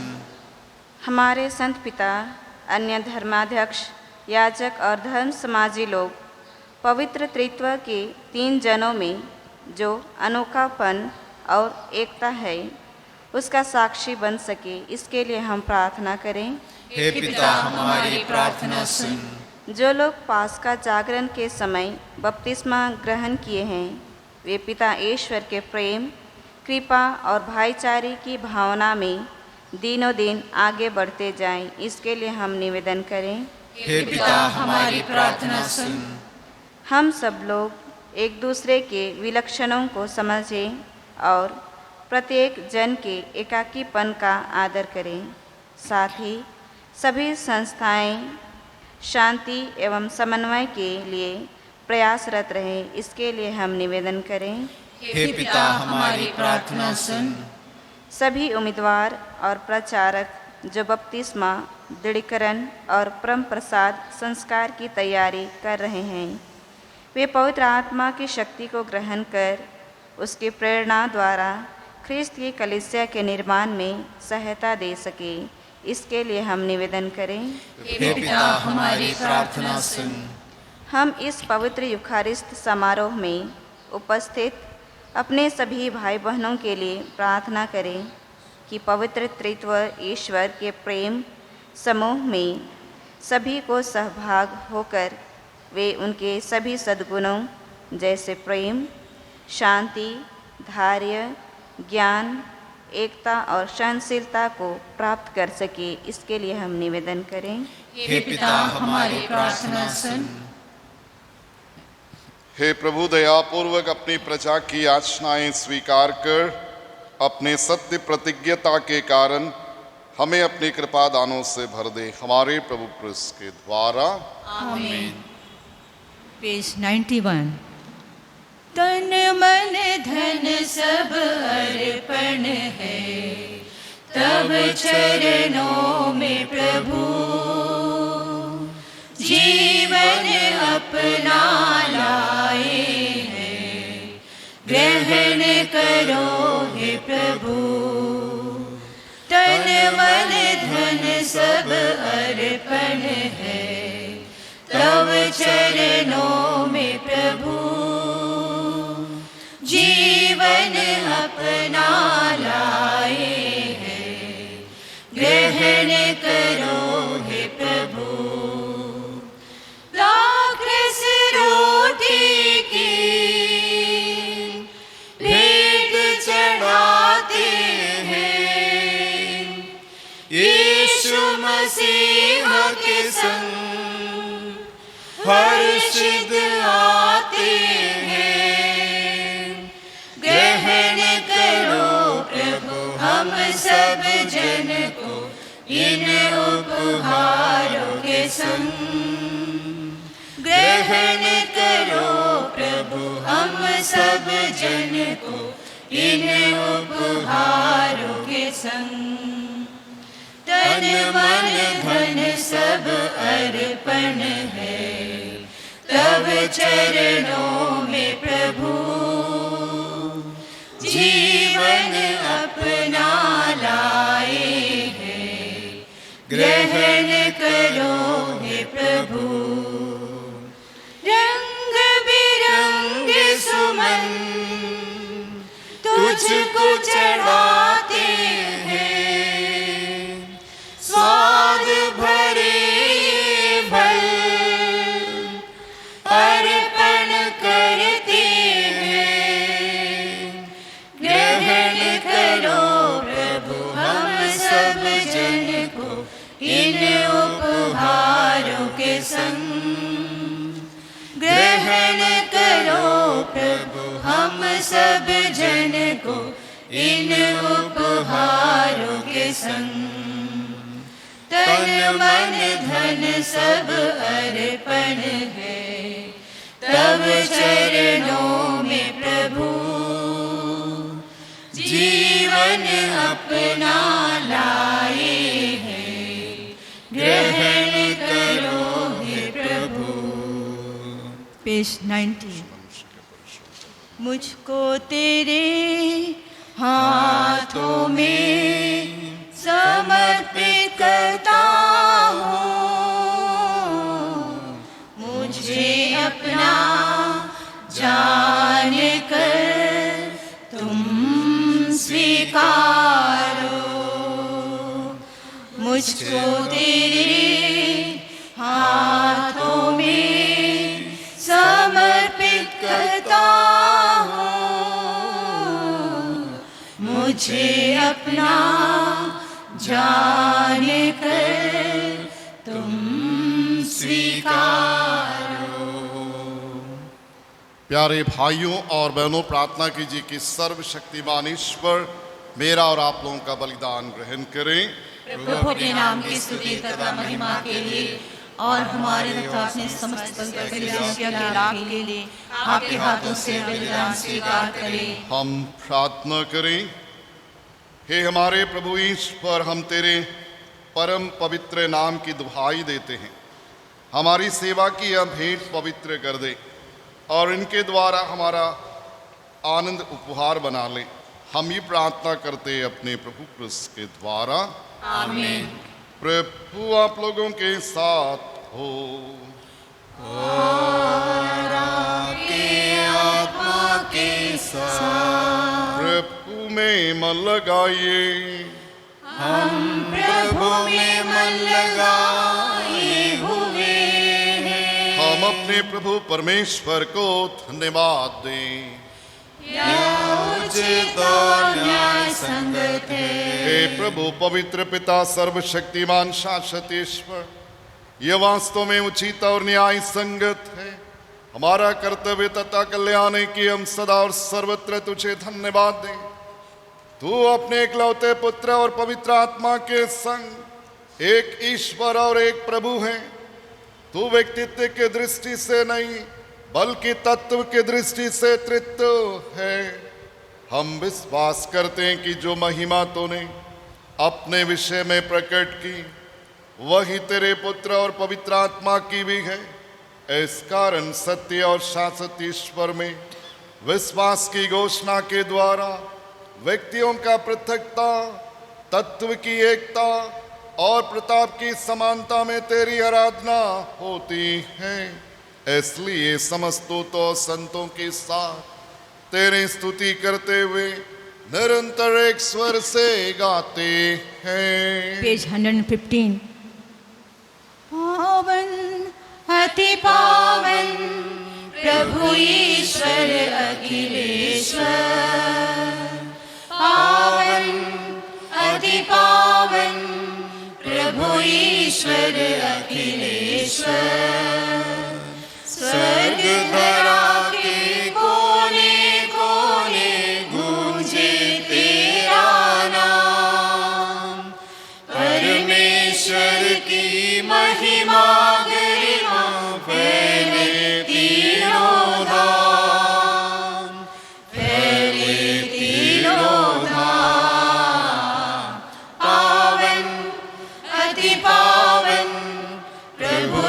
हमारे संत पिता, अन्य धर्माध्यक्ष, याजक और धर्म समाजी लोग पवित्र त्रित्व के 3 जनों में जो अनोखापन और एकता है उसका साक्षी बन सके, इसके लिए हम प्रार्थना करें। हे पिता हमारी प्रार्थना सुन। जो लोग पास्का जागरण के समय बपतिस्मा ग्रहण किए हैं, वे पिता ईश्वर के प्रेम, कृपा और भाईचारे की भावना में दिनों दिन आगे बढ़ते जाएं, इसके लिए हम निवेदन करें। हे पिता हमारी प्रार्थना सुन। हम सब लोग एक दूसरे के विलक्षणों को समझें और प्रत्येक जन के एकाकीपन का आदर करें। साथ ही सभी संस्थाएं शांति एवं समन्वय के लिए प्रयासरत रहें, इसके लिए हम निवेदन करें। हे पिता हमारी प्रार्थना सुन। सभी उम्मीदवार और प्रचारक जो बपतिस्मा, दृढ़ीकरण और परम प्रसाद संस्कार की तैयारी कर रहे हैं, वे पवित्र आत्मा की शक्ति को ग्रहण कर उसकी प्रेरणा द्वारा ख्रिस्त की कलीसिया के निर्माण में सहायता दे सके, इसके लिए हम निवेदन करें। हे पिता हमारी प्रार्थना सुन। हम इस पवित्र यूखारिस्ट समारोह में उपस्थित अपने सभी भाई बहनों के लिए प्रार्थना करें कि पवित्र त्रित्व ईश्वर के प्रेम समूह में सभी को सहभाग होकर वे उनके सभी सद्गुणों जैसे प्रेम, शांति, धैर्य, ज्ञान, एकता और सहनशीलता को प्राप्त कर सके, इसके लिए हम निवेदन करें। हे पिता हमारी प्रार्थना सुन। हे प्रभु, दयापूर्वक अपनी प्रजा की याचनाएं स्वीकार कर अपने सत्य प्रतिज्ञता के कारण हमें अपनी कृपा दानों से भर दे, हमारे प्रभु क्रिस्त के द्वारा। आमीन। पेज 91। तन मन धन सब अर्पण है तब चरणों में प्रभु, जीवन अपना लाए हैं ग्रहण करो हे प्रभु। तन मन धन सब अर्पण है तब चरणों में प्रभु, जीवन अपना लाए हैं ग्रहण करो हे प्रभु। दाखरस रोटी की भेंट चढ़ाते हैं, यीशु मसीह हर्षित आते हैं। ग्रहण करो प्रभु हम सब जन को इन उपहारों के संग। ग्रहण करो प्रभु हम सब जन को इन उपहारों के संग। तन मन धन सब अर्पण है तब चरणों में प्रभु। जीवन अपना लाए हैं ग्रहण करो हे प्रभु। रंग बिरंगे सुमन तुझको चढ़ाते हैं। स्वाद भरे फल अर्पण करते हैं। ग्रहण करो प्रभु हम सब जन को इन उपहारों के संग। ग्रहण करो प्रभु हम सब जन को इन उपहारों के संग। तन मन धन सब अर्पण है तब चरणों में प्रभु। जीवन अपना लाए हैं ग्रहण करो हे प्रभु। पेज 19। मुझको तेरे हाथों में समर्पित करता हूँ। मुझे अपना जान कर तुम स्वीकारो। मुझको तेरे हाथों में समर्पित करता हूँ। मुझे अपना जान कर तुम स्वीकारो। प्यारे भाइयों और बहनों, प्रार्थना कीजिए कि सर्वशक्तिमान ईश्वर मेरा और आप लोगों का बलिदान ग्रहण करें। प्रभु के नाम की स्तुति तथा महिमा के लिए और हमारे तथा अपने समस्त पवित्र कलीसिया के लाभ के लिए आपके हाथों से बलिदान स्वीकार करें। हम प्रार्थना करें। हे हमारे प्रभु ईश्वर, हम तेरे परम पवित्र नाम की दुहाई देते हैं। हमारी सेवा की यह भेंट पवित्र कर दे और इनके द्वारा हमारा आनंद उपहार बना ले। हम ये प्रार्थना करते अपने प्रभु क्रिस्त के द्वारा, आमीन। प्रभु आप लोगों के साथ हो और आपके आत्मा के साथ। प्रभु में मन लगाइए। हम प्रभु में मन लगाए हुए हैं। हम अपने प्रभु परमेश्वर को धन्यवाद दें। उचित और न्याय संगत है। हे प्रभु पवित्र पिता सर्वशक्तिमान शाश्वत ईश्वर, यह वास्तव में उचित और न्याय संगत है। हमारा कर्तव्य तथा कल्याण है कि हम सदा और सर्वत्र तुझे धन्यवाद दें। तू अपने एकलौते पुत्र और पवित्र आत्मा के संग एक ईश्वर और एक प्रभु है। तू व्यक्तित्व की दृष्टि से नहीं बल्कि तत्व की दृष्टि से तृतीय है। हम विश्वास करते हैं कि जो महिमा तूने अपने विषय में प्रकट की वही तेरे पुत्र और पवित्र आत्मा की भी है। इस कारण सत्य और शाश्वत ईश्वर में विश्वास की घोषणा के द्वारा व्यक्तियों का पृथकता, तत्व की एकता और प्रताप की समानता में तेरी आराधना होती है। इसलिए समस्त तो संतों के साथ तेरी स्तुति करते हुए निरंतर एक स्वर से गाते हैं। पेज 115। पावन अति पावन प्रभु ईश्वर अखिलेश्वर। पावन अति पावन प्रभु ईश्वर अखिलेश्वर।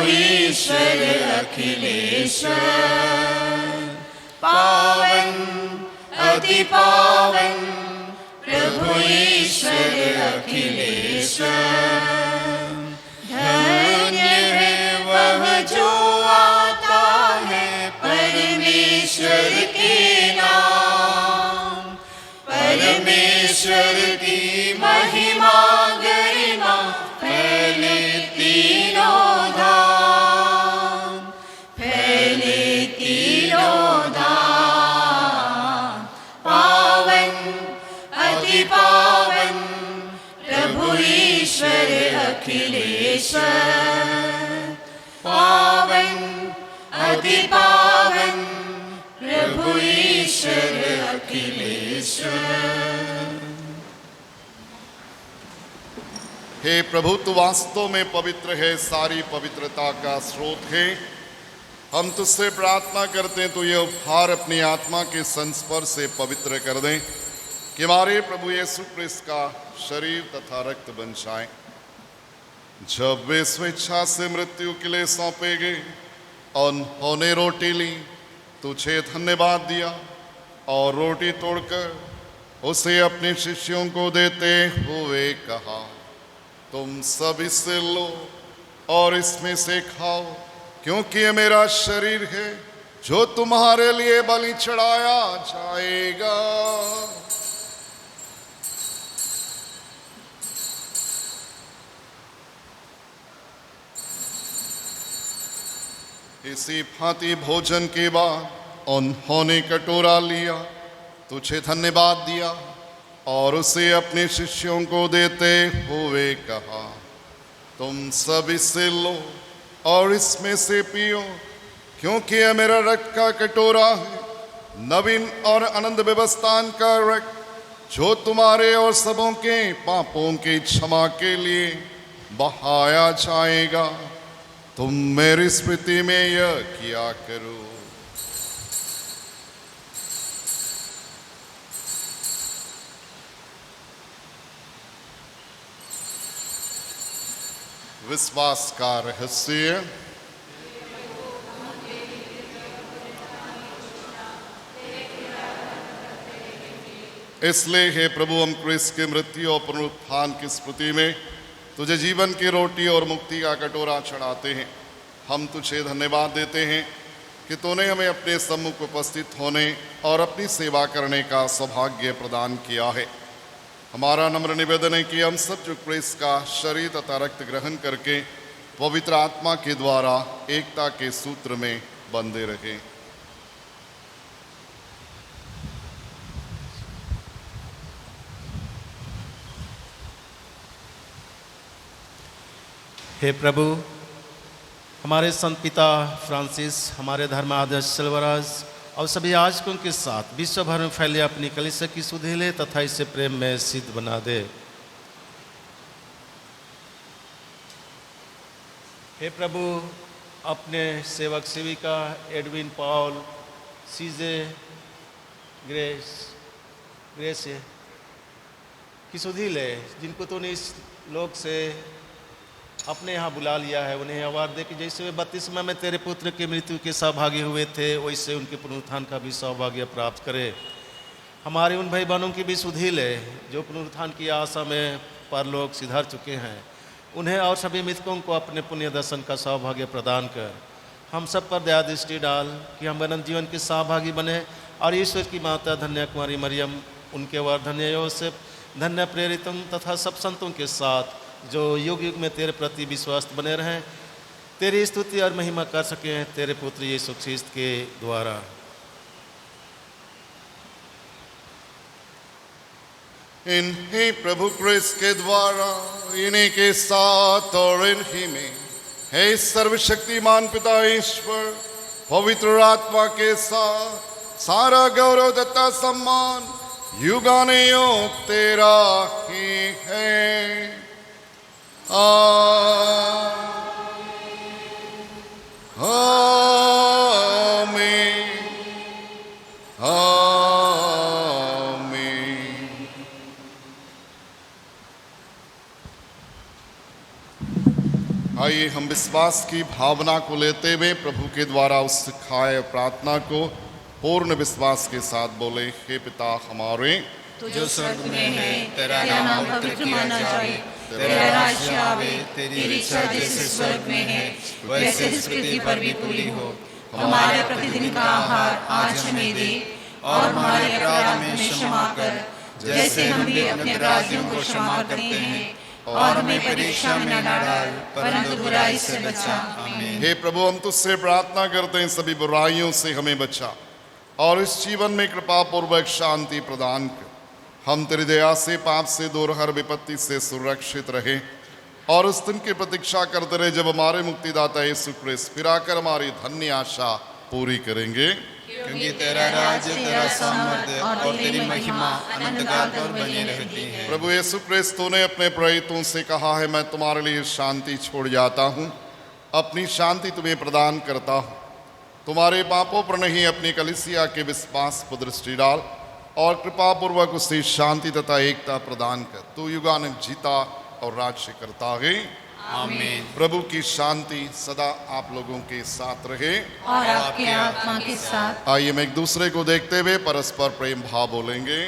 ईश्वर अखिलेश्वर, पावन अति पावन प्रभु ईश्वर अखिलेश्वर। धन्य है वह जो आता है परमेश्वर के नाम, परमेश्वर की महिमा गरिमा फैले तीनों धाम, फैले तीनों धाम। पावन अति पावन प्रभु ईश्वर अखिलेश्वर, पावन अति पावन प्रभु ईश्वर अखिलेश्वर। हे प्रभु, तू वास्तव में पवित्र है, सारी पवित्रता का स्रोत है। हम तुझसे प्रार्थना करते हैं तो यह उपहार अपनी आत्मा के संस्पर्श से पवित्र कर दें कि हमारे प्रभु यीशु क्रिस्त का शरीर तथा रक्त बन जाए। जब वे स्वेच्छा से मृत्यु के लिए सौंपे गए और उन्होंने रोटी ली, तुझे धन्यवाद दिया और रोटी तोड़कर उसे अपने शिष्यों को देते हुए कहा, तुम सब इससे लो और इसमें से खाओ, क्योंकि ये मेरा शरीर है जो तुम्हारे लिए बलि चढ़ाया जाएगा। इसी भांति भोजन के बाद उन्होंने कटोरा लिया, तुझे धन्यवाद दिया और उसे अपने शिष्यों को देते हुए कहा, तुम सब इससे लो और इसमें से पियो, क्योंकि यह मेरा रक्त का कटोरा है, नवीन और अनंत व्यवस्थान का रक्त, जो तुम्हारे और सबों के पापों की क्षमा के लिए बहाया जाएगा। तुम मेरी स्मृति में यह किया करो। विश्वास का रहस्य। इसलिए हे प्रभु, हम क्रिस्त की मृत्यु और पुनरुत्थान की स्मृति में तुझे जीवन की रोटी और मुक्ति का कटोरा चढ़ाते हैं। हम तुझे धन्यवाद देते हैं कि तूने हमें अपने सम्मुख उपस्थित होने और अपनी सेवा करने का सौभाग्य प्रदान किया है। हमारा नम्र निवेदन है कि हम सब जो क्रिस्त का शरीर तथा रक्त ग्रहण करके पवित्र आत्मा के द्वारा एकता के सूत्र में बंधे रहें। हे प्रभु, हमारे संत पिता फ्रांसिस, हमारे धर्माध्यक्ष सिल्वराज और सभी याजकों के साथ विश्व भर में फैले अपनी कलीसिया की सुधि ले तथा इसे प्रेम में सिद्ध बना दे। हे प्रभु, अपने सेवक सेविका एडविन पॉल, सीजे, ग्रेस की सुधि ले, जिनको तूने इस लोक से अपने यहाँ बुला लिया है, उन्हें आवाज दे कि जैसे वे बपतिस्मा में तेरे पुत्र की मृत्यु के सहभागी हुए थे, वैसे उनके पुनरुत्थान का भी सौभाग्य प्राप्त करे। हमारे उन भाई बहनों की भी सुधि ले जो पुनरुत्थान की आशा में परलोक सिधार चुके हैं, उन्हें और सभी मृतकों को अपने पुण्य दर्शन का सौभाग्य प्रदान कर। हम सब पर दया दृष्टि डाल कि हम अनंत जीवन के सहभागी बने और ईश्वर की माता धन्य कुमारी मरियम, उनके वर धन्य योसेफ, धन्य प्रेरितों तथा सब संतों के साथ जो युग युग में तेरे प्रति विश्वास बने रहें, तेरी स्तुति और महिमा कर सकें तेरे पुत्र यीशु ख्रीस्त के द्वारा। इन्हीं प्रभु क्रिस्त के द्वारा, इन्हीं के साथ और इन्हीं में हे सर्वशक्तिमान पिता ईश्वर, पवित्र आत्मा के साथ सारा गौरव तथा सम्मान युगानुयुग तेरा ही है। आमीन, आमीन। आइए हम विश्वास की भावना को लेते हुए प्रभु के द्वारा उस सिखाए प्रार्थना को पूर्ण विश्वास के साथ बोले। हे पिता हमारे जो स्वर्ग में है, तेरा नाम पवित्र माना जाए, तेरा राज्य आवे, तेरी इच्छा जैसे स्वर्ग में है वैसे इस पृथ्वी पर भी पूरी हो। हमारे प्रतिदिन का आहार आज हमें दे, और हमारे अपराध हमें क्षमा कर जैसे हम भी अपने अपराधियों को क्षमा करते हैं, और हमें परीक्षा में न डाल परंतु बुराई से बचा। आमीन। हे प्रभु, हम तुझसे प्रार्थना करते हैं सभी बुराइयों से हमें बचा और इस जीवन में कृपा पूर्वक शांति प्रदान कर। हम तेरी दया से पाप से दूर, हर विपत्ति से सुरक्षित रहे और उस दिन की प्रतीक्षा करते रहे जब हमारे मुक्तिदाता यीशु क्रिस्त फिर आकर हमारी धन्य आशा पूरी करेंगे। क्योंकि तेरा राज्य, तेरा सामर्थ्य और तेरी महिमा अनंत काल तक बनी रहती है। प्रभु यीशु क्रिस्त ने अपने प्रेरितों से कहा है, मैं तुम्हारे लिए शांति छोड़ जाता हूँ, अपनी शांति तुम्हें प्रदान करता हूँ। तुम्हारे पापों पर नहीं अपनी कलीसिया के विश्वास पर दृष्टि डाल और कृपा पूर्वक उसे शांति तथा एकता प्रदान कर। तू युगानुग जीता और राज्य करता है। आमीन। प्रभु की शांति सदा आप लोगों के साथ रहे और आपके आत्मा के साथ। आइए हम एक दूसरे को देखते हुए परस्पर प्रेम भाव बोलेंगे।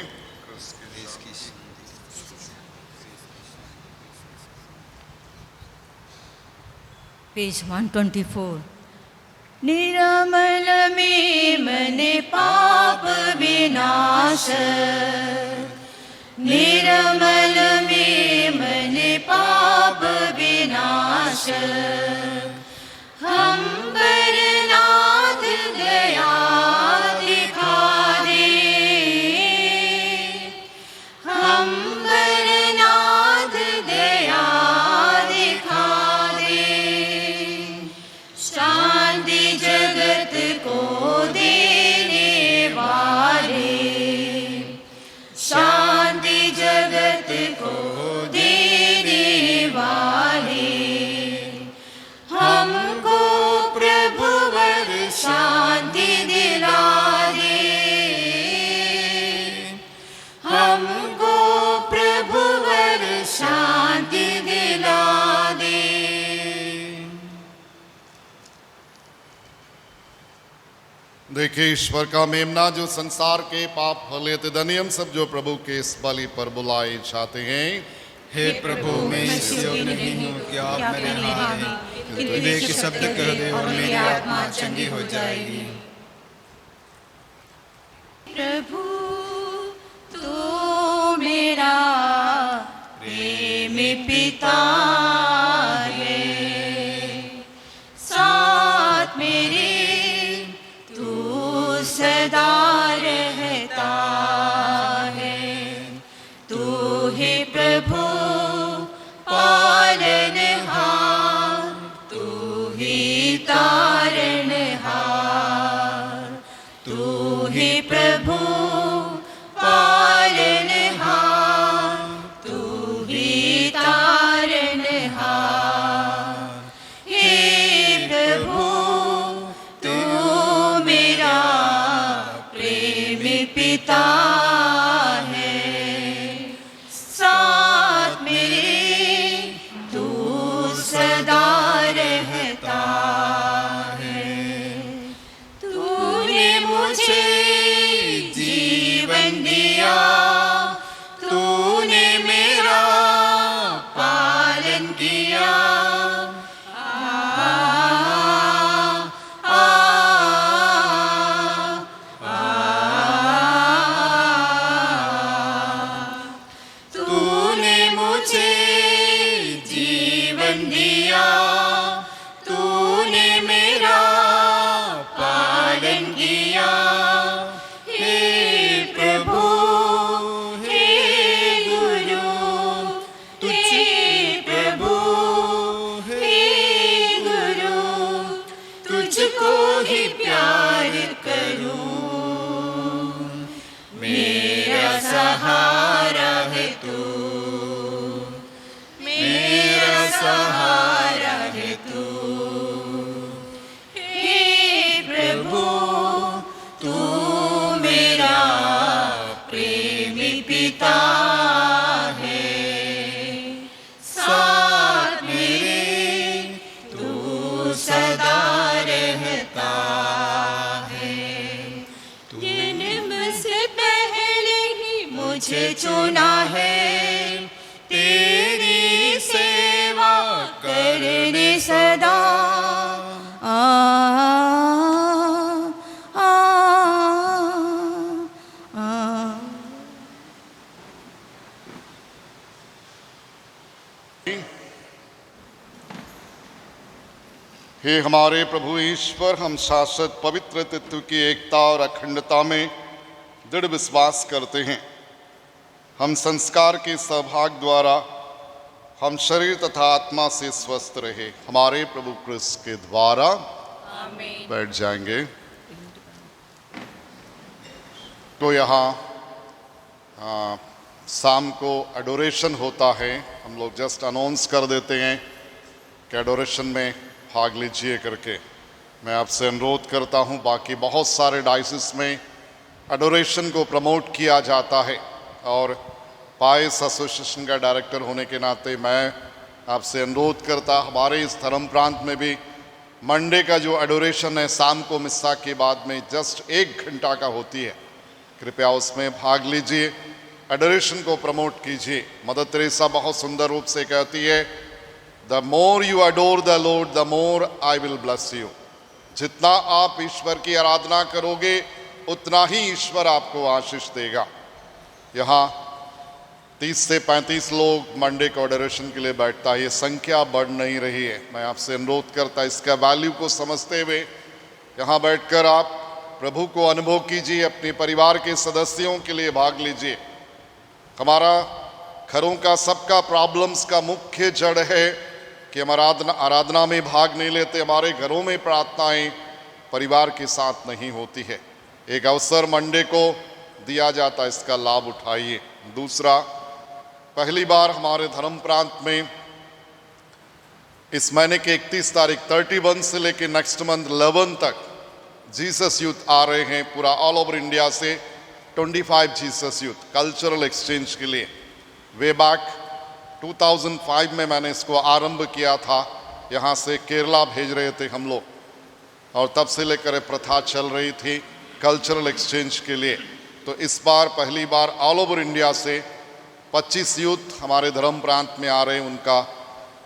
पेज 124। निर्मल में मन पाप विनाश, निर्मल में मन पाप विनाश। हम बरनाथ दया दिखा दे, हम बरनाथ दया दिखा दे। शांति जगत को देने वाले, शांति जगत को देने वाले। हमको प्रभुवर शांति दिला दे, हमको प्रभुवर शांति दिला दे। देखिए ईश्वर का मेमना जो संसार के पाप लेते धनी हम सब जो प्रभु के इस बलि पर बुलाए जाते हैं। हे प्रभु, मैं इस योग्य नहीं हूँ कि आप मेरे हाथ हैं, किंतु एक शब्द कह दे और मेरी आत्मा चंगी हो जाएगी। प्रभु तो मेरा प्रेम पिता है, साथ मेरे तू सदा रहता है। तू है प्रभु पालनहार, तू ही तारणहार। तू ही प्रभु पालनहार, तू ही तारणहार। हे प्रभु तू मेरा प्रेम पिता है, साथ मेरे तू सदा रहता है। तूने मुझे जीवन दिया, तूने मेरा पालन किया। तूने मुझे जीवन दिया, तूने मेरा पालन किया। करता है। जन्म से पहले ही मुझे चुना है, तेरी सेवा करने सदा। हे हमारे प्रभु ईश्वर, हम शाश्वत पवित्र तत्व की एकता और अखंडता में दृढ़ विश्वास करते हैं। हम संस्कार के सौभाग्य द्वारा हम शरीर तथा आत्मा से स्वस्थ रहे, हमारे प्रभु क्रिस्त के द्वारा। आमीन। बैठ जाएंगे। तो यहाँ शाम को एडोरेशन होता है, हम लोग जस्ट अनाउंस कर देते हैं कि एडोरेशन में भाग लीजिए करके। मैं आपसे अनुरोध करता हूँ, बाकी बहुत सारे डायसिस में एडोरेशन को प्रमोट किया जाता है और पाइस एसोसिएशन का डायरेक्टर होने के नाते मैं आपसे अनुरोध करता, हमारे इस धर्म प्रांत में भी मंडे का जो एडोरेशन है शाम को मिस्सा के बाद में जस्ट 1 घंटा का होती है, कृपया उसमें भाग लीजिए, एडोरेशन को प्रमोट कीजिए। मदर तेरेसा बहुत सुंदर रूप से कहती है, the more you adore the Lord the more I will bless you. जितना आप ईश्वर की आराधना करोगे उतना ही ईश्वर आपको आशीष देगा। यहाँ 30 से 35 लोग मंडे को एडोरेशन के लिए बैठता है, ये संख्या बढ़ नहीं रही है। मैं आपसे अनुरोध करता, इसका वैल्यू को समझते हुए यहाँ बैठकर आप प्रभु को अनुभव कीजिए, अपने परिवार के सदस्यों के लिए भाग लीजिए। हमारा घरों का सबका प्रॉब्लम्स का मुख्य जड़ है कि हम आराधना में भाग नहीं लेते, हमारे घरों में प्रार्थनाएं परिवार के साथ नहीं होती है। एक अवसर मंडे को दिया जाता, इसका लाभ उठाइए। दूसरा, पहली बार हमारे धर्म प्रांत में इस महीने के 31 तारीख 31 से लेकर नेक्स्ट मंथ 11 तक जीसस यूथ आ रहे हैं पूरा ऑल ओवर इंडिया से। 25 जीसस यूथ कल्चरल एक्सचेंज के लिए वे बैक 2005 में मैंने इसको आरंभ किया था, यहाँ से केरला भेज रहे थे हम लोग और तब से लेकर प्रथा चल रही थी कल्चरल एक्सचेंज के लिए। तो इस बार पहली बार ऑल ओवर इंडिया से 25 यूथ हमारे धर्म प्रांत में आ रहे हैं, उनका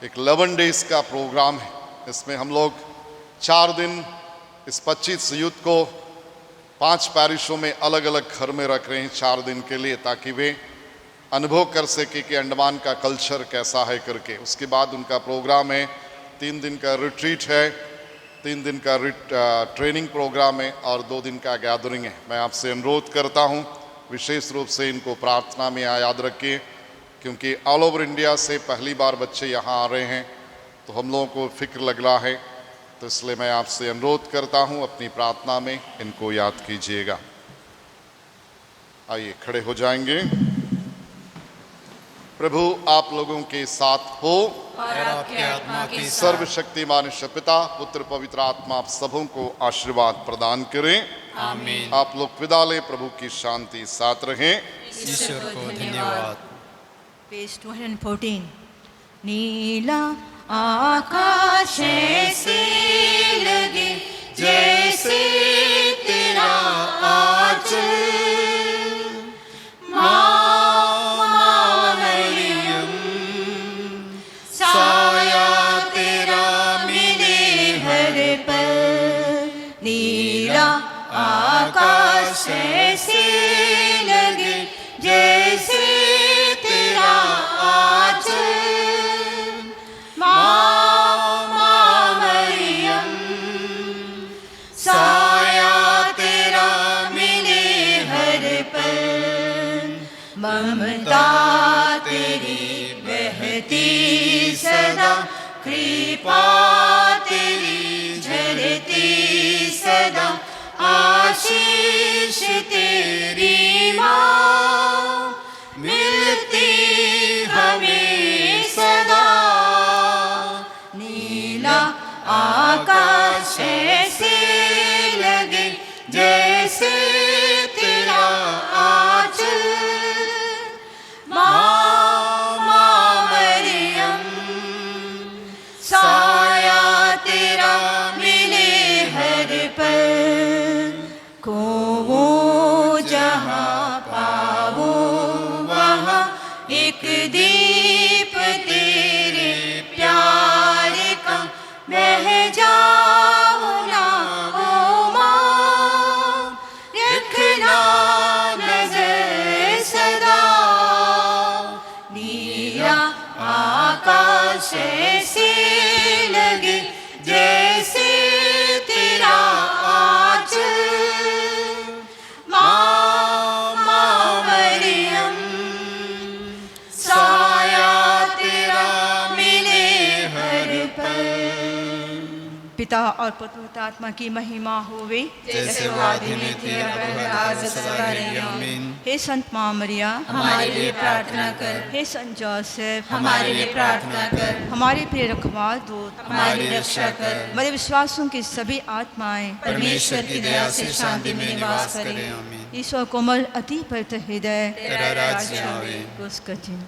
एक 11 डेज का प्रोग्राम है। इसमें हम लोग 4 दिन इस 25 यूथ को 5 पैरिशों में अलग अलग घर में रख रहे हैं 4 दिन के लिए, ताकि वे अनुभव कर सके कि अंडमान का कल्चर कैसा है करके। उसके बाद उनका प्रोग्राम है 3 दिन का रिट्रीट है, 3 दिन का ट्रेनिंग प्रोग्राम है और 2 दिन का गैदरिंग है। मैं आपसे अनुरोध करता हूँ विशेष रूप से इनको प्रार्थना में याद रखिए, क्योंकि ऑल ओवर इंडिया से पहली बार बच्चे यहाँ आ रहे हैं तो हम लोगों को फिक्र लग रहा है, तो इसलिए मैं आपसे अनुरोध करता हूँ अपनी प्रार्थना में इनको याद कीजिएगा। आइए खड़े हो जाएंगे। प्रभु आप लोगों के साथ हो और आपके आत्मा के साथ। सर्वशक्तिमान ईश्वर पिता पुत्र पवित्र आत्मा आप सबों को आशीर्वाद प्रदान करें। आमीन। आप लोग विदा लें, प्रभु की शांति साथ रहें। ईश्वर को धन्यवाद। पेज 214। नीला आकाश से लगे जैसे तेरा आंचल, साया तेरा मिले हर पल। नीला आकाश से लगे जैसे तेरा आंचल, मरियम साया तेरा मिले हर पल। ममता तेरी बहती सदा, कृपा तेरी झलती सदा, आशीष तेरी माँ मिलती हमें सदा। नीला आकाश से लगे जैसे तेरा आंचल, मरियम साया पिता और पुत्र आत्मा की महिमा होवे, जैसे वो आदि में थी अब आज सदा रहेगी। आमीन। हे संत माँ मरिया, हमारे लिए प्रार्थना कर। हे संत जोसेफ, हमारे लिए प्रार्थना कर। हमारे प्रिय रखवाल दूत, हमारी रक्षा कर। मेरे विश्वासों की सभी आत्माएं परमेश्वर की दया से शांति में निवास करें। आमीन। ईश्वर कोमल अति पवित्र हृदय, तेरा राज्य आवे। उसका चिन्ह।